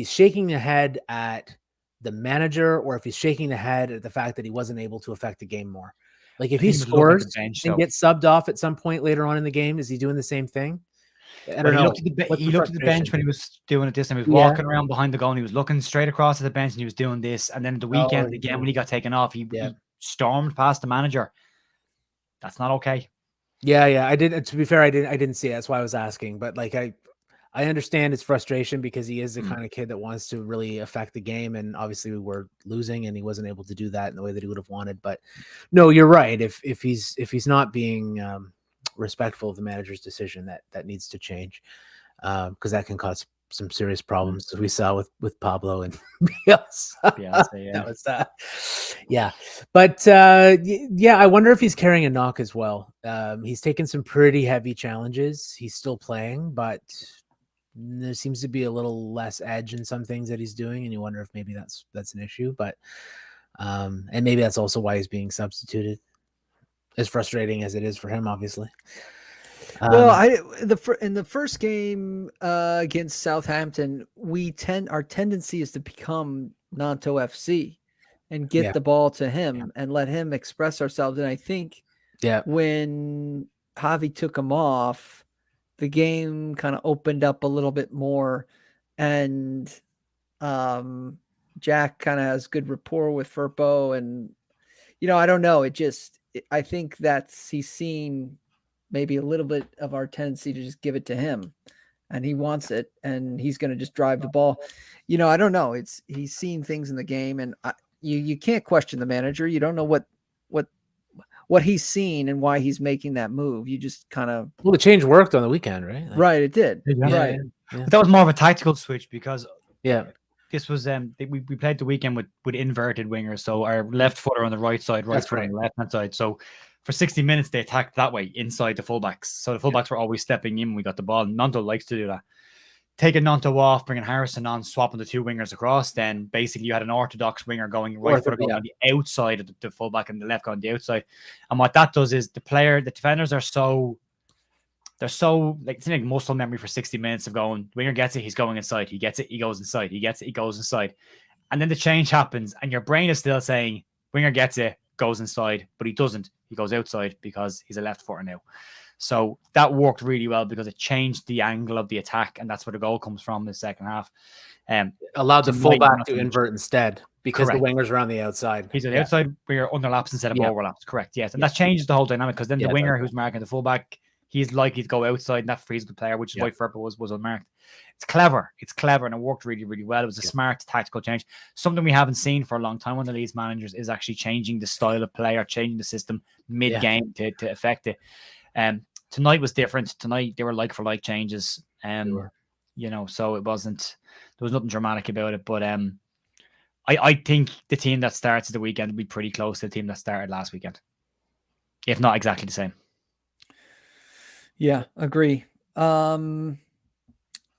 shaking the head at the manager or if he's shaking the head at the fact that he wasn't able to affect the game more. Like if he scores and gets subbed off at some point later on in the game, is he doing the same thing? I don't know. He looked at the bench when he was doing it this time. He was walking around behind the goal and he was looking straight across at the bench and he was doing this. And then at the weekend again, when he got taken off, he stormed past the manager. That's not okay. Yeah. I didn't. To be fair, I didn't see it. That's why I was asking. But like I understand his frustration because he is the kind of kid that wants to really affect the game, and obviously we were losing, and he wasn't able to do that in the way that he would have wanted. But no, you're right. If he's not being respectful of the manager's decision, that needs to change, because that can cause some serious problems, as we saw with Pablo and Bielsa. That was that. Yeah, but I wonder if he's carrying a knock as well. He's taken some pretty heavy challenges. He's still playing, but there seems to be a little less edge in some things that he's doing, and you wonder if maybe that's an issue. But and maybe that's also why he's being substituted, as frustrating as it is for him, obviously. Well, in the first game against Southampton, our tendency is to become Nanto FC and get the ball to him and let him express ourselves. And I think when Javi took him off, the game kind of opened up a little bit more, and Jack kind of has good rapport with Firpo, and I don't know. I think he's seen maybe a little bit of our tendency to just give it to him, and he wants it, and he's going to just drive the ball. I don't know. He's seen things in the game, and you can't question the manager. You don't know what he's seen and why he's making that move. You just kind of the change worked on the weekend, right? Right, it did. Right. Yeah. But that was more of a tactical switch because this was we played the weekend with inverted wingers, so our left footer on the right side, footer on the left hand side. So for 60 minutes they attacked that way inside the fullbacks. So the fullbacks were always stepping in when we got the ball. Nanto likes to do that. Taking Nanto off, bringing Harrison on, swapping the two wingers across. Then basically you had an orthodox winger going right footer going on the outside of the fullback and the left going the outside. And what that does is the defenders are they're so like it's like muscle memory for 60 minutes of going, winger gets it, he's going inside, he gets it, he goes inside, he gets it, he goes inside. And then the change happens and your brain is still saying, winger gets it, goes inside, but he doesn't. He goes outside because he's a left footer now. So that worked really well because it changed the angle of the attack, and that's where the goal comes from in the second half. Allowed the fullback to invert instead because the wingers are on the outside. He's on the outside where underlaps instead of overlaps. Correct. Yes. And that changes the whole dynamic because then the winger who's marking the fullback, he's likely to go outside and that frees the player, which is why Firpo was unmarked. It's clever, and it worked really, really well. It was a smart tactical change. Something we haven't seen for a long time on the Leeds managers is actually changing the style of play or changing the system mid-game to affect it. Tonight was different. Tonight they were like for like changes. So there was nothing dramatic about it. But I think the team that starts the weekend will be pretty close to the team that started last weekend, if not exactly the same. Yeah, agree.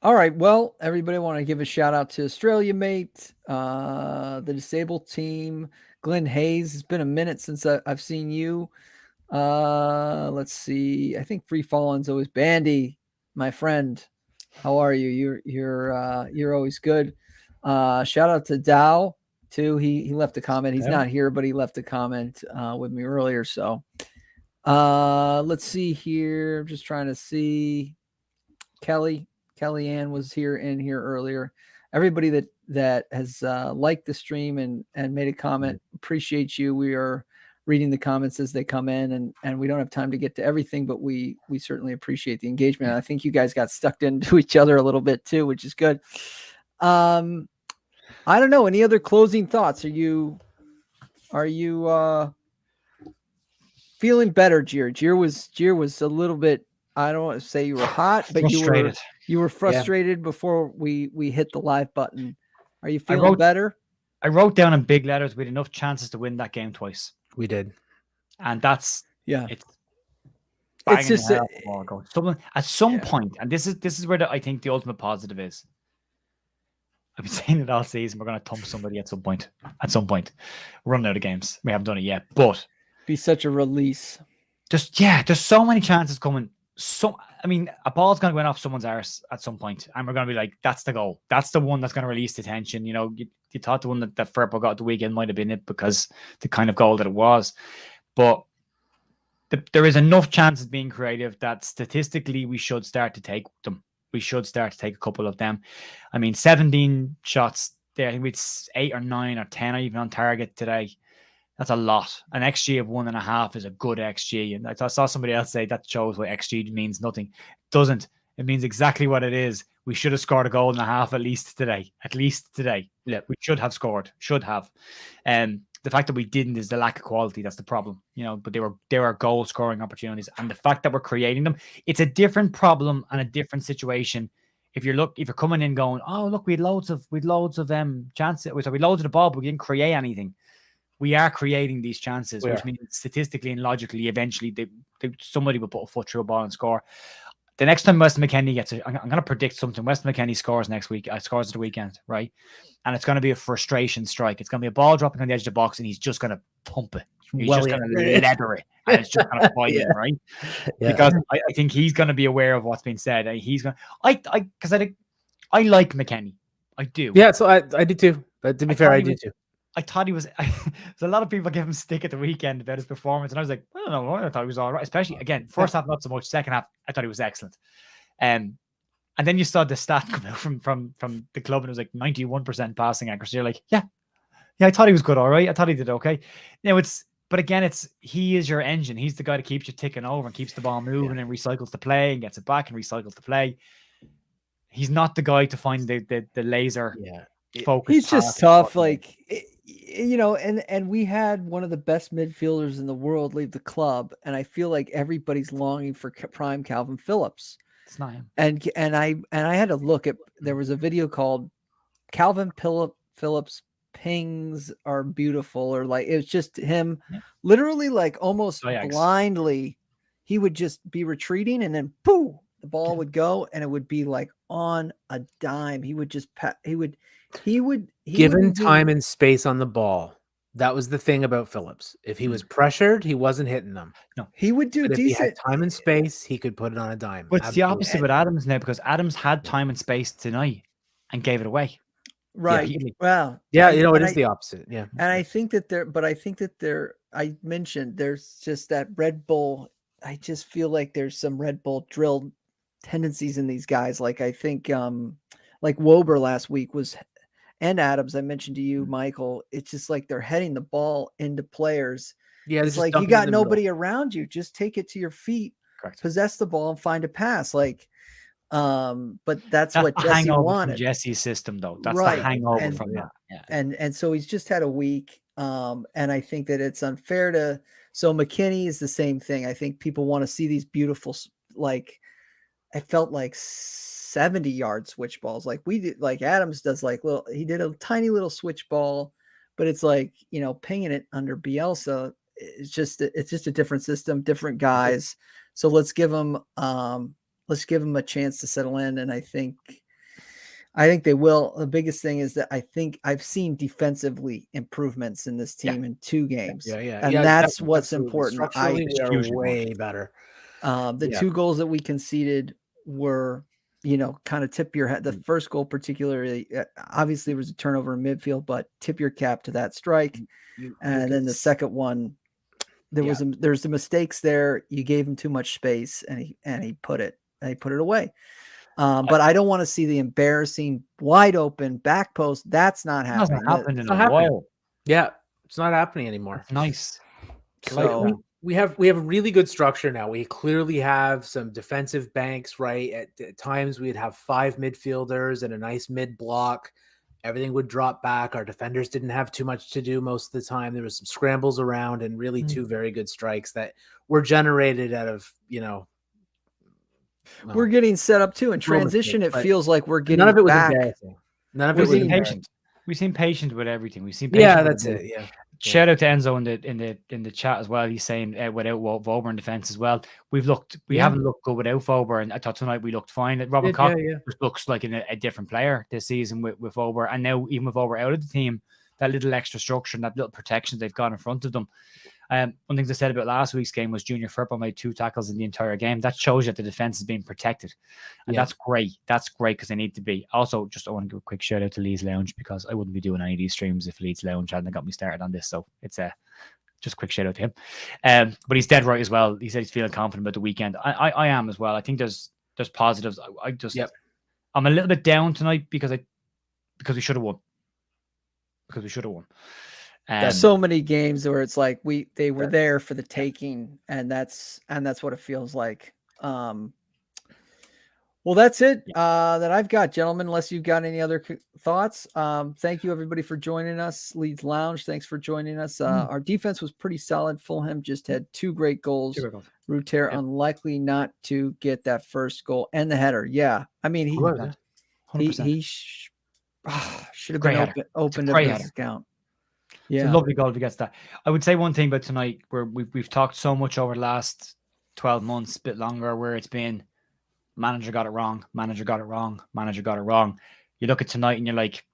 All right. Well, everybody, I want to give a shout out to Australia Mate, the disabled team, Glenn Hayes. It's been a minute since I've seen you. Let's see. I think Free Fallen's always Bandy, my friend. How are you? You're always good. Shout out to Dow too. He left a comment. He's not here, but he left a comment with me earlier. So let's see here. I'm just trying to see. Kellyanne was in here earlier. Everybody that has liked the stream and made a comment, appreciate you. We are reading the comments as they come in, and we don't have time to get to everything, but we certainly appreciate the engagement. I think you guys got stuck into each other a little bit too, which is good. I don't know. Any other closing thoughts? Are you feeling better, Gier? Gier was a little bit, I don't want to say you were hot, but you were frustrated before we hit the live button. Are you feeling better? I wrote down in big letters, we had enough chances to win that game twice. We did. And that's it's just at some point, and this is where I think the ultimate positive is. I've been saying it all season. We're going to thump somebody at some point. At some point, we're running out of games. We haven't done it yet, but be such a release. There's so many chances coming. A ball's going to go off someone's arse at some point, and we're going to be like, that's the goal. That's the one that's going to release the tension. You know, you thought the one that Firpo got at the weekend might have been it because the kind of goal that it was. But there is enough chances being creative that statistically we should start to take them. We should start to take a couple of them. 17 shots there. I think it's 8 or 9 or 10 or even on target today. That's a lot. An XG of 1.5 is a good XG. And I saw somebody else say that shows what XG means nothing. It doesn't. It means exactly what it is. We should have scored a goal and a half at least today. Yeah, we should have scored. Should have. The fact that we didn't is the lack of quality. That's the problem. You know, but they were goal scoring opportunities. And the fact that we're creating them, it's a different problem and a different situation. If you're coming in going, oh look, we had loads of chances. We had loads of the ball, but we didn't create anything. We are creating these chances, which means statistically and logically, eventually somebody will put a foot through a ball and score. The next time Weston McKennie gets it, I'm going to predict something. Weston McKennie scores next week. Scores at the weekend, right? And it's going to be a frustration strike. It's going to be a ball dropping on the edge of the box, and he's just going to pump it. He's just going to leather it, and it's just going to fight him, right? Yeah. Because I think he's going to be aware of what's being said. He's going. I like McKennie. I do. Yeah, so I do too. But to be fair, I do too. I thought he was. There's a lot of people give him stick at the weekend about his performance, and I was like, I don't know. I thought he was all right. Especially again, first half not so much. Second half, I thought he was excellent. And then you saw the stat come out from the club, and it was like 91% passing accuracy. You're like, yeah, I thought he was good, all right. I thought he did okay. But again, he is your engine. He's the guy that keeps you ticking over and keeps the ball moving and recycles the play and gets it back and recycles the play. He's not the guy to find the laser. Yeah. Focus. He's just tough, and we had one of the best midfielders in the world leave the club, and I feel like everybody's longing for prime Calvin Phillips. It's not him. And I had to look at. There was a video called Calvin Phillips pings are beautiful, or like it was just him, literally like almost blindly. He would just be retreating, and then poof, the ball would go, and it would be like on a dime. He would just given time and space on the ball. That was the thing about Phillips. If he was pressured, he wasn't hitting them. No, he would do decent. If he had time and space, he could put it on a dime. But it's the opposite with Adams now, because Adams had time and space tonight and gave it away. Right. Yeah, it is the opposite. Yeah. And I think that I mentioned there's just that Red Bull. I just feel like there's some Red Bull drilled tendencies in these guys. Like I think like Wober last week was, and Adams, I mentioned to you, Michael, it's just like they're heading the ball into players. Yeah, it's like you got nobody around you. Just take it to your feet, possess the ball, and find a pass. Like, but that's what Jesse wanted. From Jesse's system, though. That's the hangover from that. Yeah. And so he's just had a week. And I think that it's unfair to. So McKinney is the same thing. I think people want to see these beautiful, like, I felt like 70-yard switch balls, like we did, like Adams does, like he did a tiny little switch ball, but it's like, pinging it under Bielsa. It's just a different system, different guys. So let's give them a chance to settle in. And I think I think they will. The biggest thing is that I think I've seen defensively improvements in this team in 2 games. And that's what's important. Structurally, we are way better. The 2 goals that we conceded were, kind of tip your head. The first goal, particularly, obviously, was a turnover in midfield, but tip your cap to that strike. And then the second one, there's the mistakes there. You gave him too much space, and he put it away. But I don't want to see the embarrassing wide open back post. That's not happening. In a while. Yeah, it's not happening anymore. Nice. So we have a really good structure now. We clearly have some defensive banks, right? At times we'd have 5 midfielders and a nice mid block. Everything would drop back. Our defenders didn't have too much to do most of the time. There was some scrambles around and really 2 very good strikes that were generated out of, we're getting set up too. In transition, it feels like we're getting none of it was back. Embarrassing. None of it was patient. We seem patient with everything. We seem that's it. Yeah. Shout out to Enzo in the chat as well. He's saying without Vauber in defense as well. We haven't looked good without Vauber, and I thought tonight we looked fine. Robin Koch looks like a different player this season with Vauber, and now even with Vauber out of the team, that little extra structure and that little protection they've got in front of them. One thing I said about last week's game was Junior Firpo made 2 tackles in the entire game. That shows you that the defense is being protected. And that's great. That's great because they need to be. Also, I want to give a quick shout out to Leeds Lounge because I wouldn't be doing any of these streams if Leeds Lounge hadn't got me started on this. So it's just a quick shout out to him. But he's dead right as well. He said he's feeling confident about the weekend. I am as well. I think there's positives. I'm a little bit down tonight because we should have won. There's so many games where it's like they were there for the taking, and that's what it feels like. Well, that's it that I've got, gentlemen. Unless you've got any other thoughts, thank you everybody for joining us. Leeds Lounge, thanks for joining us. Our defense was pretty solid. Fulham just had 2 great goals. Ruter unlikely not to get that first goal and the header. Yeah, I mean he should have been opened up his account. Yeah, it's a lovely goal if he gets that. I would say one thing about tonight, where we've talked so much over the last 12 months, a bit longer, where it's been manager got it wrong. You look at tonight and you're like,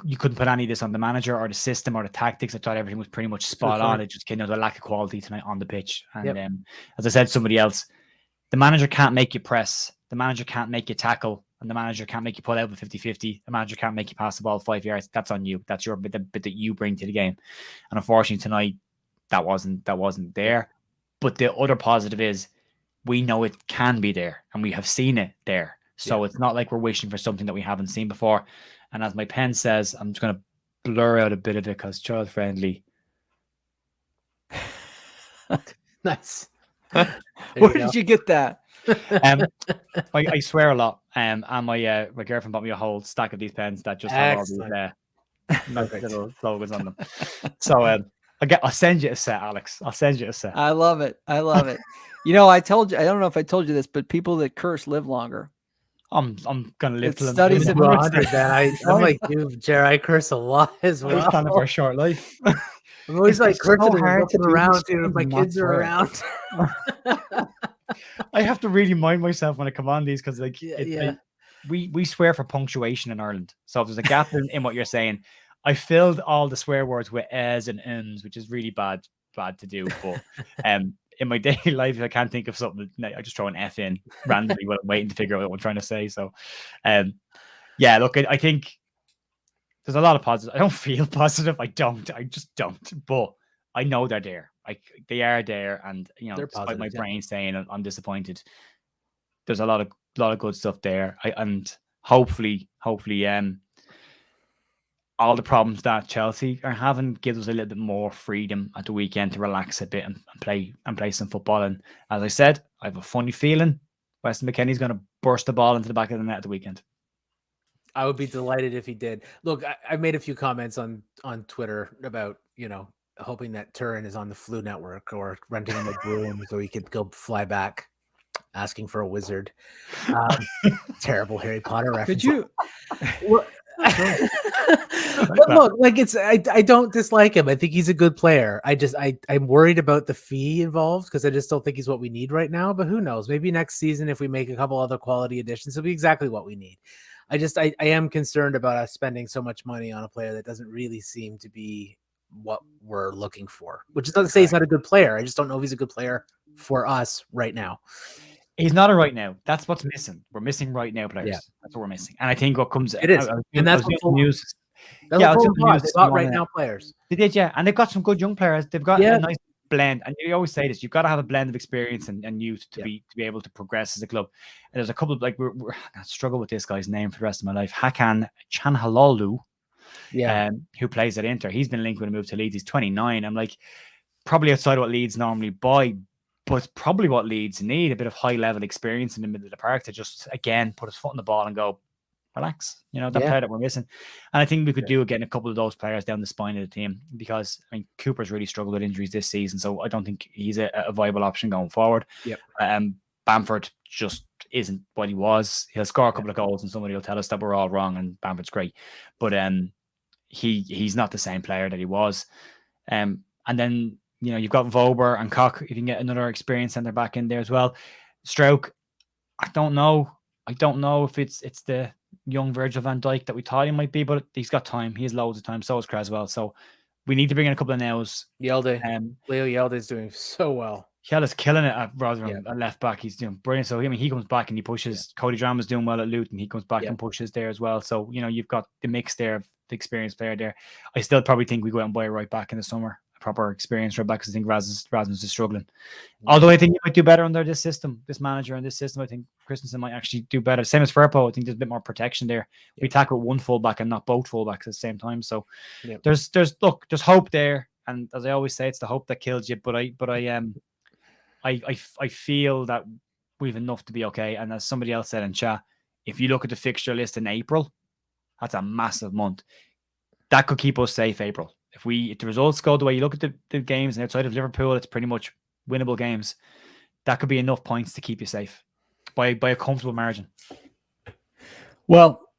you couldn't put any of this on the manager or the system or the tactics. I thought everything was pretty much spot on. It just the lack of quality tonight on the pitch. And as I said, somebody else, the manager can't make you press. The manager can't make you tackle. And the manager can't make you pull out with 50-50. The manager can't make you pass the ball 5 yards. That's on you. That's your bit that you bring to the game. And unfortunately tonight, that wasn't there. But the other positive is we know it can be there, and we have seen it there. So it's not like we're wishing for something that we haven't seen before. And as my pen says, I'm just going to blur out a bit of it because child friendly. Nice. Where did you get that? I swear a lot. And my girlfriend bought me a whole stack of these pens that just have all these little slogans on them. So I'll send you a set, Alex. I'll send you a set. I love it. I told you. I don't know if I told you this, but people that curse live longer. I'm gonna live till studies have I'm like you, Jerry. I curse a lot as well. It's kind of our short life. I'm always like cursing around, dude. If my kids are around. I have to really mind myself when I come on these because we swear for punctuation in Ireland. So if there's a gap in what you're saying, I filled all the swear words with es and ums, which is really bad to do. But in my daily life, if I can't think of something, I just throw an F in randomly while I'm waiting to figure out what I'm trying to say. So look, I think there's a lot of positives. I don't feel positive. I just don't. But I know they're there. They are there, and despite my brain saying I'm disappointed, there's a lot of good stuff there. And hopefully, all the problems that Chelsea are having gives us a little bit more freedom at the weekend to relax a bit and play some football. And as I said, I have a funny feeling Weston McKennie's going to burst the ball into the back of the net at the weekend. I would be delighted if he did. Look, I made a few comments on Twitter about hoping that Turin is on the Flu Network or renting him a broom so he could go fly back, asking for a wizard. Terrible Harry Potter reference. Could you? Well, But look, like I don't dislike him. I think he's a good player. I'm worried about the fee involved because I just don't think he's what we need right now. But who knows? Maybe next season, if we make a couple other quality additions, it'll be exactly what we need. I am concerned about us spending so much money on a player that doesn't really seem to be what we're looking for. Which is not to say he's not a good player. I just don't know if he's a good player for us right now. He's not a right now. That's what's missing. We're missing right now players. Yeah. That's what we're missing. And I think what comes it is, and that's what news. Yeah, they got right now players. They did, yeah, and they've got some good young players. They've got a nice blend, and you always say this: you've got to have a blend of experience and youth to be able to progress as a club. And there's a couple of we're I struggle with this guy's name for the rest of my life. Hakan Chanhalolu, who plays at Inter. He's been linked with a move to Leeds. He's 29. I'm like, probably outside what Leeds normally buy, but it's probably what Leeds need, a bit of high level experience in the middle of the park to just again put his foot on the ball and go, relax, that player that we're missing. And I think we could do getting a couple of those players down the spine of the team, because I mean Cooper's really struggled with injuries this season, so I don't think he's a viable option going forward. Bamford just isn't what he was. He'll score a couple of goals and somebody will tell us that we're all wrong and Bamford's great, but he's not the same player that he was. And then you've got Vober and Koch. If you can get another experienced centre back in there as well. Stroke, I don't know if it's the young Virgil van Dijk that we thought he might be, but he's got time. He has loads of time. So is Creswell. So we need to bring in a couple of nows. Yelde. Leo Yelde is doing so well. Yelde's killing it at Rotherham at left back. He's doing brilliant. So he comes back and he pushes. Cody Drama's doing well at Luton. He comes back and pushes there as well. So you've got the mix there of the experienced player there. I still probably think we go out and buy a right back in the summer. Proper experienced right back, because I think Rasmus is struggling. Although I think he might do better under this system, this manager and this system. I think Christensen might actually do better. Same as Firpo. I think there's a bit more protection there. We tackle one fullback and not both fullbacks at the same time. So there's hope there. And as I always say, it's the hope that kills you. But I feel that we've enough to be okay. And as somebody else said in chat, if you look at the fixture list in April, that's a massive month. That could keep us safe, April. If the results go the way you look at the games, and outside of Liverpool, it's pretty much winnable games. That could be enough points to keep you safe by a comfortable margin. Well,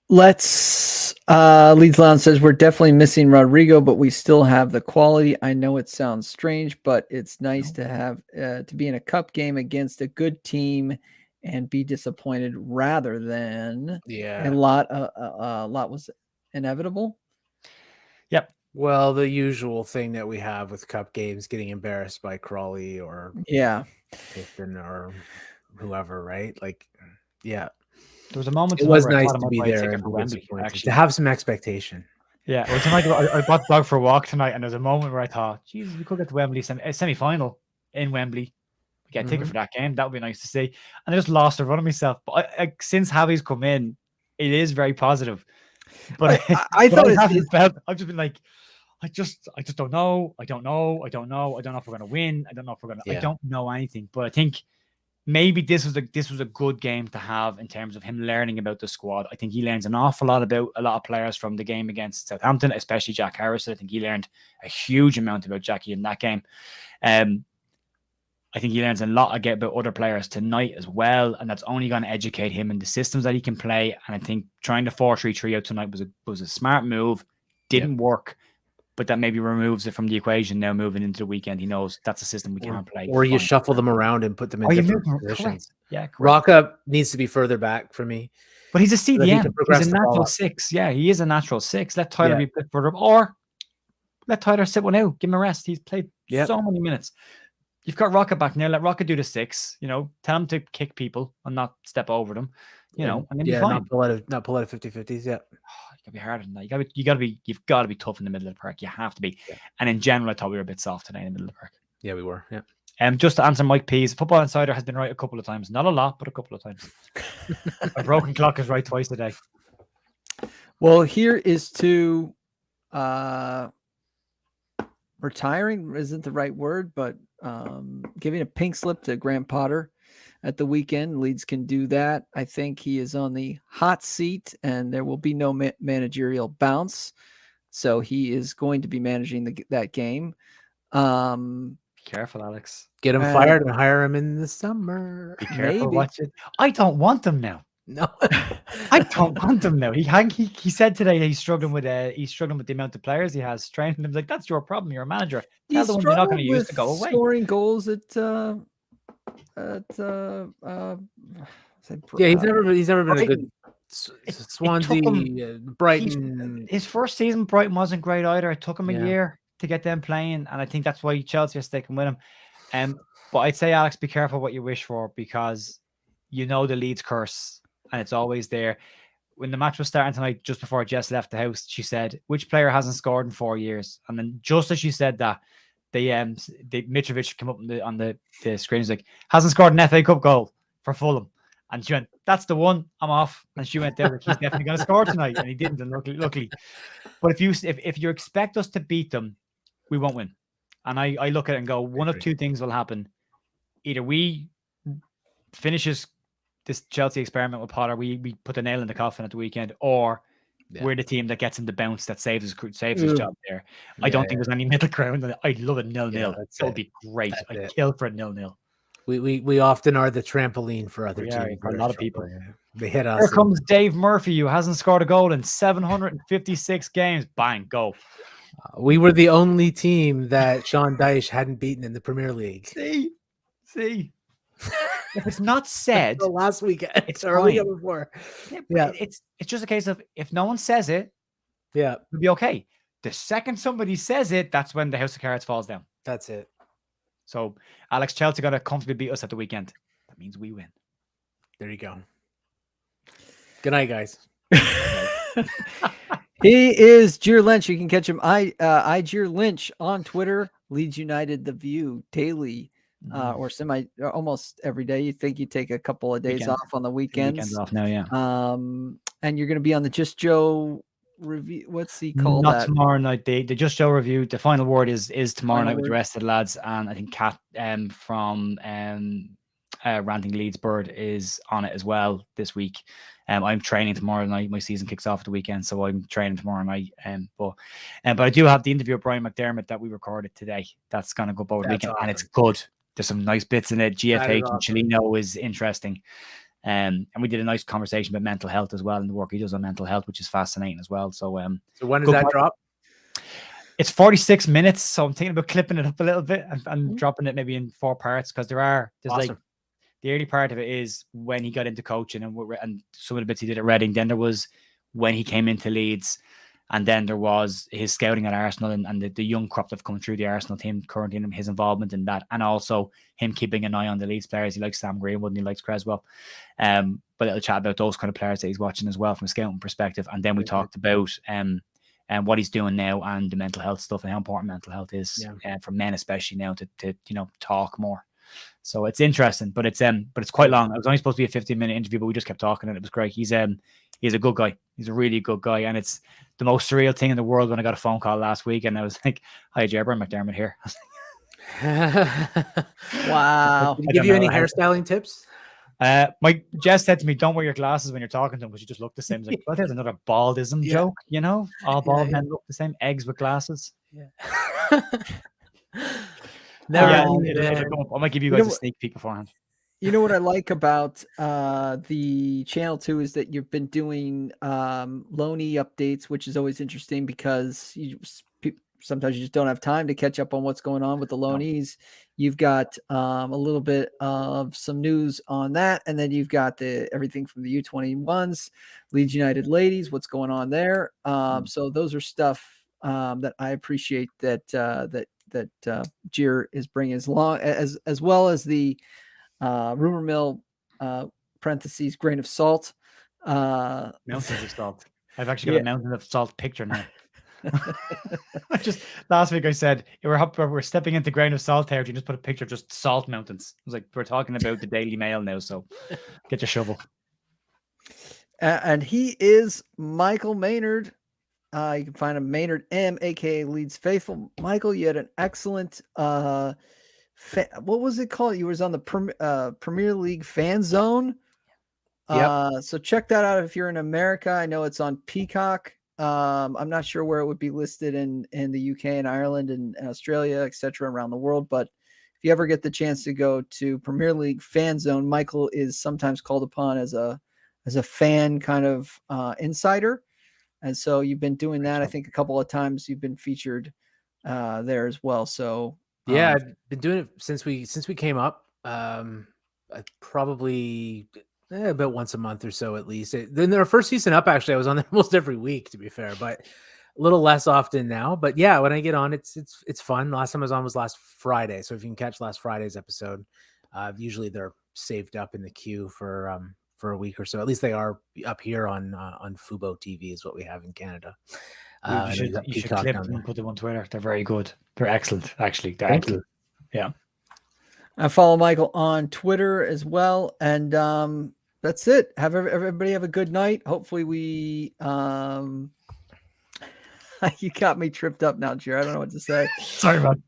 Leeds Lounge says we're definitely missing Rodrigo, but we still have the quality. I know it sounds strange, but it's nice to have to be in a cup game against a good team and be disappointed rather than a lot was inevitable. Yep. Well, the usual thing that we have with cup games, getting embarrassed by Crawley or Clifton or whoever, right? There was a moment. It was nice to be there and to have some expectation. Yeah, well, tonight I brought the dog for a walk tonight, and there was a moment where I thought, Jesus, we could get the Wembley semi-final in Wembley. We get a ticket for that game. That would be nice to see. And I just lost a run of myself. But since Javi's come in, it is very positive. But I've just been like, I just don't know. I don't know if we're going to win. I don't know if we're going to. I don't know anything. But I think maybe this was a good game to have in terms of him learning about the squad. I think he learns an awful lot about a lot of players from the game against Southampton, especially Jack Harrison. I think he learned a huge amount about Jackie in that game. I think he learns a lot about other players tonight as well, and that's only going to educate him in the systems that he can play. And I think trying the 4-3-3 out tonight was a smart move. Didn't work, but that maybe removes it from the equation. Now moving into the weekend, he knows that's a system we can't play. Or you shuffle them around and put them in different positions. Yeah, Rocca needs to be further back for me. But he's a CDM. He's a natural 6. Yeah, he is a natural 6. Let Tyler be a bit further up, or let Tyler sit one out. Give him a rest. He's played so many minutes. You've got Rocket back now. Let Rocket do the 6. Tell him to kick people and not step over them. And then be fine. Not pull out of 50-50s. Yeah, you gotta be harder than that. You've got to be tough in the middle of the park. You have to be. Yeah. And in general, I thought we were a bit soft today in the middle of the park. Yeah, we were. Yeah. Just to answer Mike P's, Football Insider has been right a couple of times. Not a lot, but a couple of times. A broken clock is right twice a day. Well, here is to retiring isn't the right word, but giving a pink slip to Graham Potter at the weekend. Leeds can do that. I think he is on the hot seat and there will be no managerial bounce. So he is going to be managing that game. Be careful, Alex. Get him fired and hire him in the summer. Be careful. Watch it. I don't want them now. No. I don't want him now. He said today that he's struggling with the amount of players he has training. I'm like, that's your problem. You're a manager. He Tell the ones you're not going to struggled use with to go away. scoring goals at Yeah, he's never been a good It Swansea, Brighton. His first season, Brighton wasn't great either. It took him a Yeah. year to get them playing, and I think that's why Chelsea are sticking with him. But I'd say, Alex, be careful what you wish for, because you know the Leeds curse, and it's always there. When the match was starting tonight, just before Jess left the house, she said, "Which player hasn't scored in 4 years?" And then just as she said that, Mitrovic came up on the screen. He's like, "Hasn't scored an FA Cup goal for Fulham." And she went, "That's the one. I'm off." And she went there, like, he's definitely going to score tonight, and he didn't. And luckily, but if you expect us to beat them, we won't win. And I look at it and go, one of two things will happen: either we finishes this Chelsea experiment with Potter, we put the nail in the coffin at the weekend, or we're the team that gets him the bounce that saves his job there. I don't think there's any middle ground. I'd love a 0-0. That would be great. I'd kill for a 0-0. We often are the trampoline for other teams. For a lot of people. They hit us. Here comes Dave Murphy, who hasn't scored a goal in 756 games. Bang, go. We were the only team that Sean Dyche hadn't beaten in the Premier League. See. If it's not said the last weekend, it's or weekend before. Yeah, it's just a case of, if no one says it, it'll be okay. The second somebody says it, that's when the house of cards falls down. That's it. So, Alex, Chelsea got to comfortably beat us at the weekend. That means we win. There you go. Good night, guys. He is Gier Lynch. You can catch him Gier Lynch on Twitter. Leeds United The View daily, or almost every day. You think you take a couple of days off on the weekends. Weekends off now, yeah. And you're going to be on the Just Joe review. What's he called? Not tomorrow night. The Just Joe review. The final word is tomorrow night with the rest of the lads, and I think Kat from Ranting Leeds Bird is on it as well this week. I'm training tomorrow night. My season kicks off at the weekend, so I'm training tomorrow night. But I do have the interview with Brian McDermott that we recorded today. That's going to go over the weekend, and it's good. There's some nice bits in it. GFH and Chilino is interesting. And we did a nice conversation about mental health as well, and the work he does on mental health, which is fascinating as well. So when does that drop? It's 46 minutes, so I'm thinking about clipping it up a little bit and dropping it maybe in 4 parts, because there's like, the early part of it is when he got into coaching and some of the bits he did at Reading. Then there was when he came into Leeds, and then there was his scouting at Arsenal and the young crop that have come through the Arsenal team currently, and his involvement in that, and also him keeping an eye on the Leeds players. He likes Sam Greenwood and he likes Creswell. But it'll chat about those kind of players that he's watching as well from a scouting perspective. And then we talked about what he's doing now and the mental health stuff and how important mental health is for men, especially now, to talk more. So it's interesting, but it's quite long. It was only supposed to be a 15-minute interview, but we just kept talking and it was great. He's a good guy. He's a really good guy, and it's the most surreal thing in the world when I got a phone call last week and I was like, "Hi, Brian McDermott here." Wow. Did he give you any hairstyling tips? My Jess said to me, "Don't wear your glasses when you're talking to him because you just look the same." I was like, "Well, there's another baldism joke, all bald men look the same. Eggs with glasses." Yeah. I might give you guys a sneak peek beforehand. You know what I like about the channel too is that you've been doing loanee updates, which is always interesting because sometimes you just don't have time to catch up on what's going on with the loanees. You've got a little bit of some news on that, and then you've got everything from the U21s, Leeds United ladies, what's going on there. So those are stuff that I appreciate that Gier is bringing as well as the rumor mill parentheses grain of salt. Mountains of salt. I've actually got a mountain of salt picture now. Just last week I said we're stepping into grain of salt territory. Just put a picture of just salt mountains. I was like, we're talking about the Daily Mail now, so get your shovel. And he is Michael Maynard. You can find him Maynard M, aka Leeds Faithful. Michael, you had an excellent what was it called? You was on the Premier League Fan Zone. So check that out if you're in America. I know it's on Peacock. I'm not sure where it would be listed in the UK and Ireland and Australia, etc., around the world. But if you ever get the chance to go to Premier League Fan Zone, Michael is sometimes called upon as a fan kind of insider. And so you've been doing that. I think a couple of times you've been featured there as well. So yeah, I've been doing it since we came up. Probably about once a month or so at least. Then our first season up, actually, I was on there almost every week, to be fair, but a little less often now. But yeah, when I get on, it's fun. Last time I was on was last Friday, so if you can catch last Friday's episode, usually they're saved up in the queue for a week or so. At least they are up here on Fubo TV is what we have in Canada. You should clip them and put them on Twitter. They're very good. They're excellent, actually. They're excellent. Yeah. I follow Michael on Twitter as well. And that's it. Everybody have a good night. Hopefully we you got me tripped up now, Jared. I don't know what to say. Sorry, man.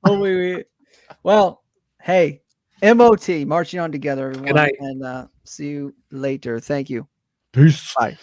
Well, hey, MOT, marching on together, everyone. Good night. And see you later. Thank you. Peace. Bye.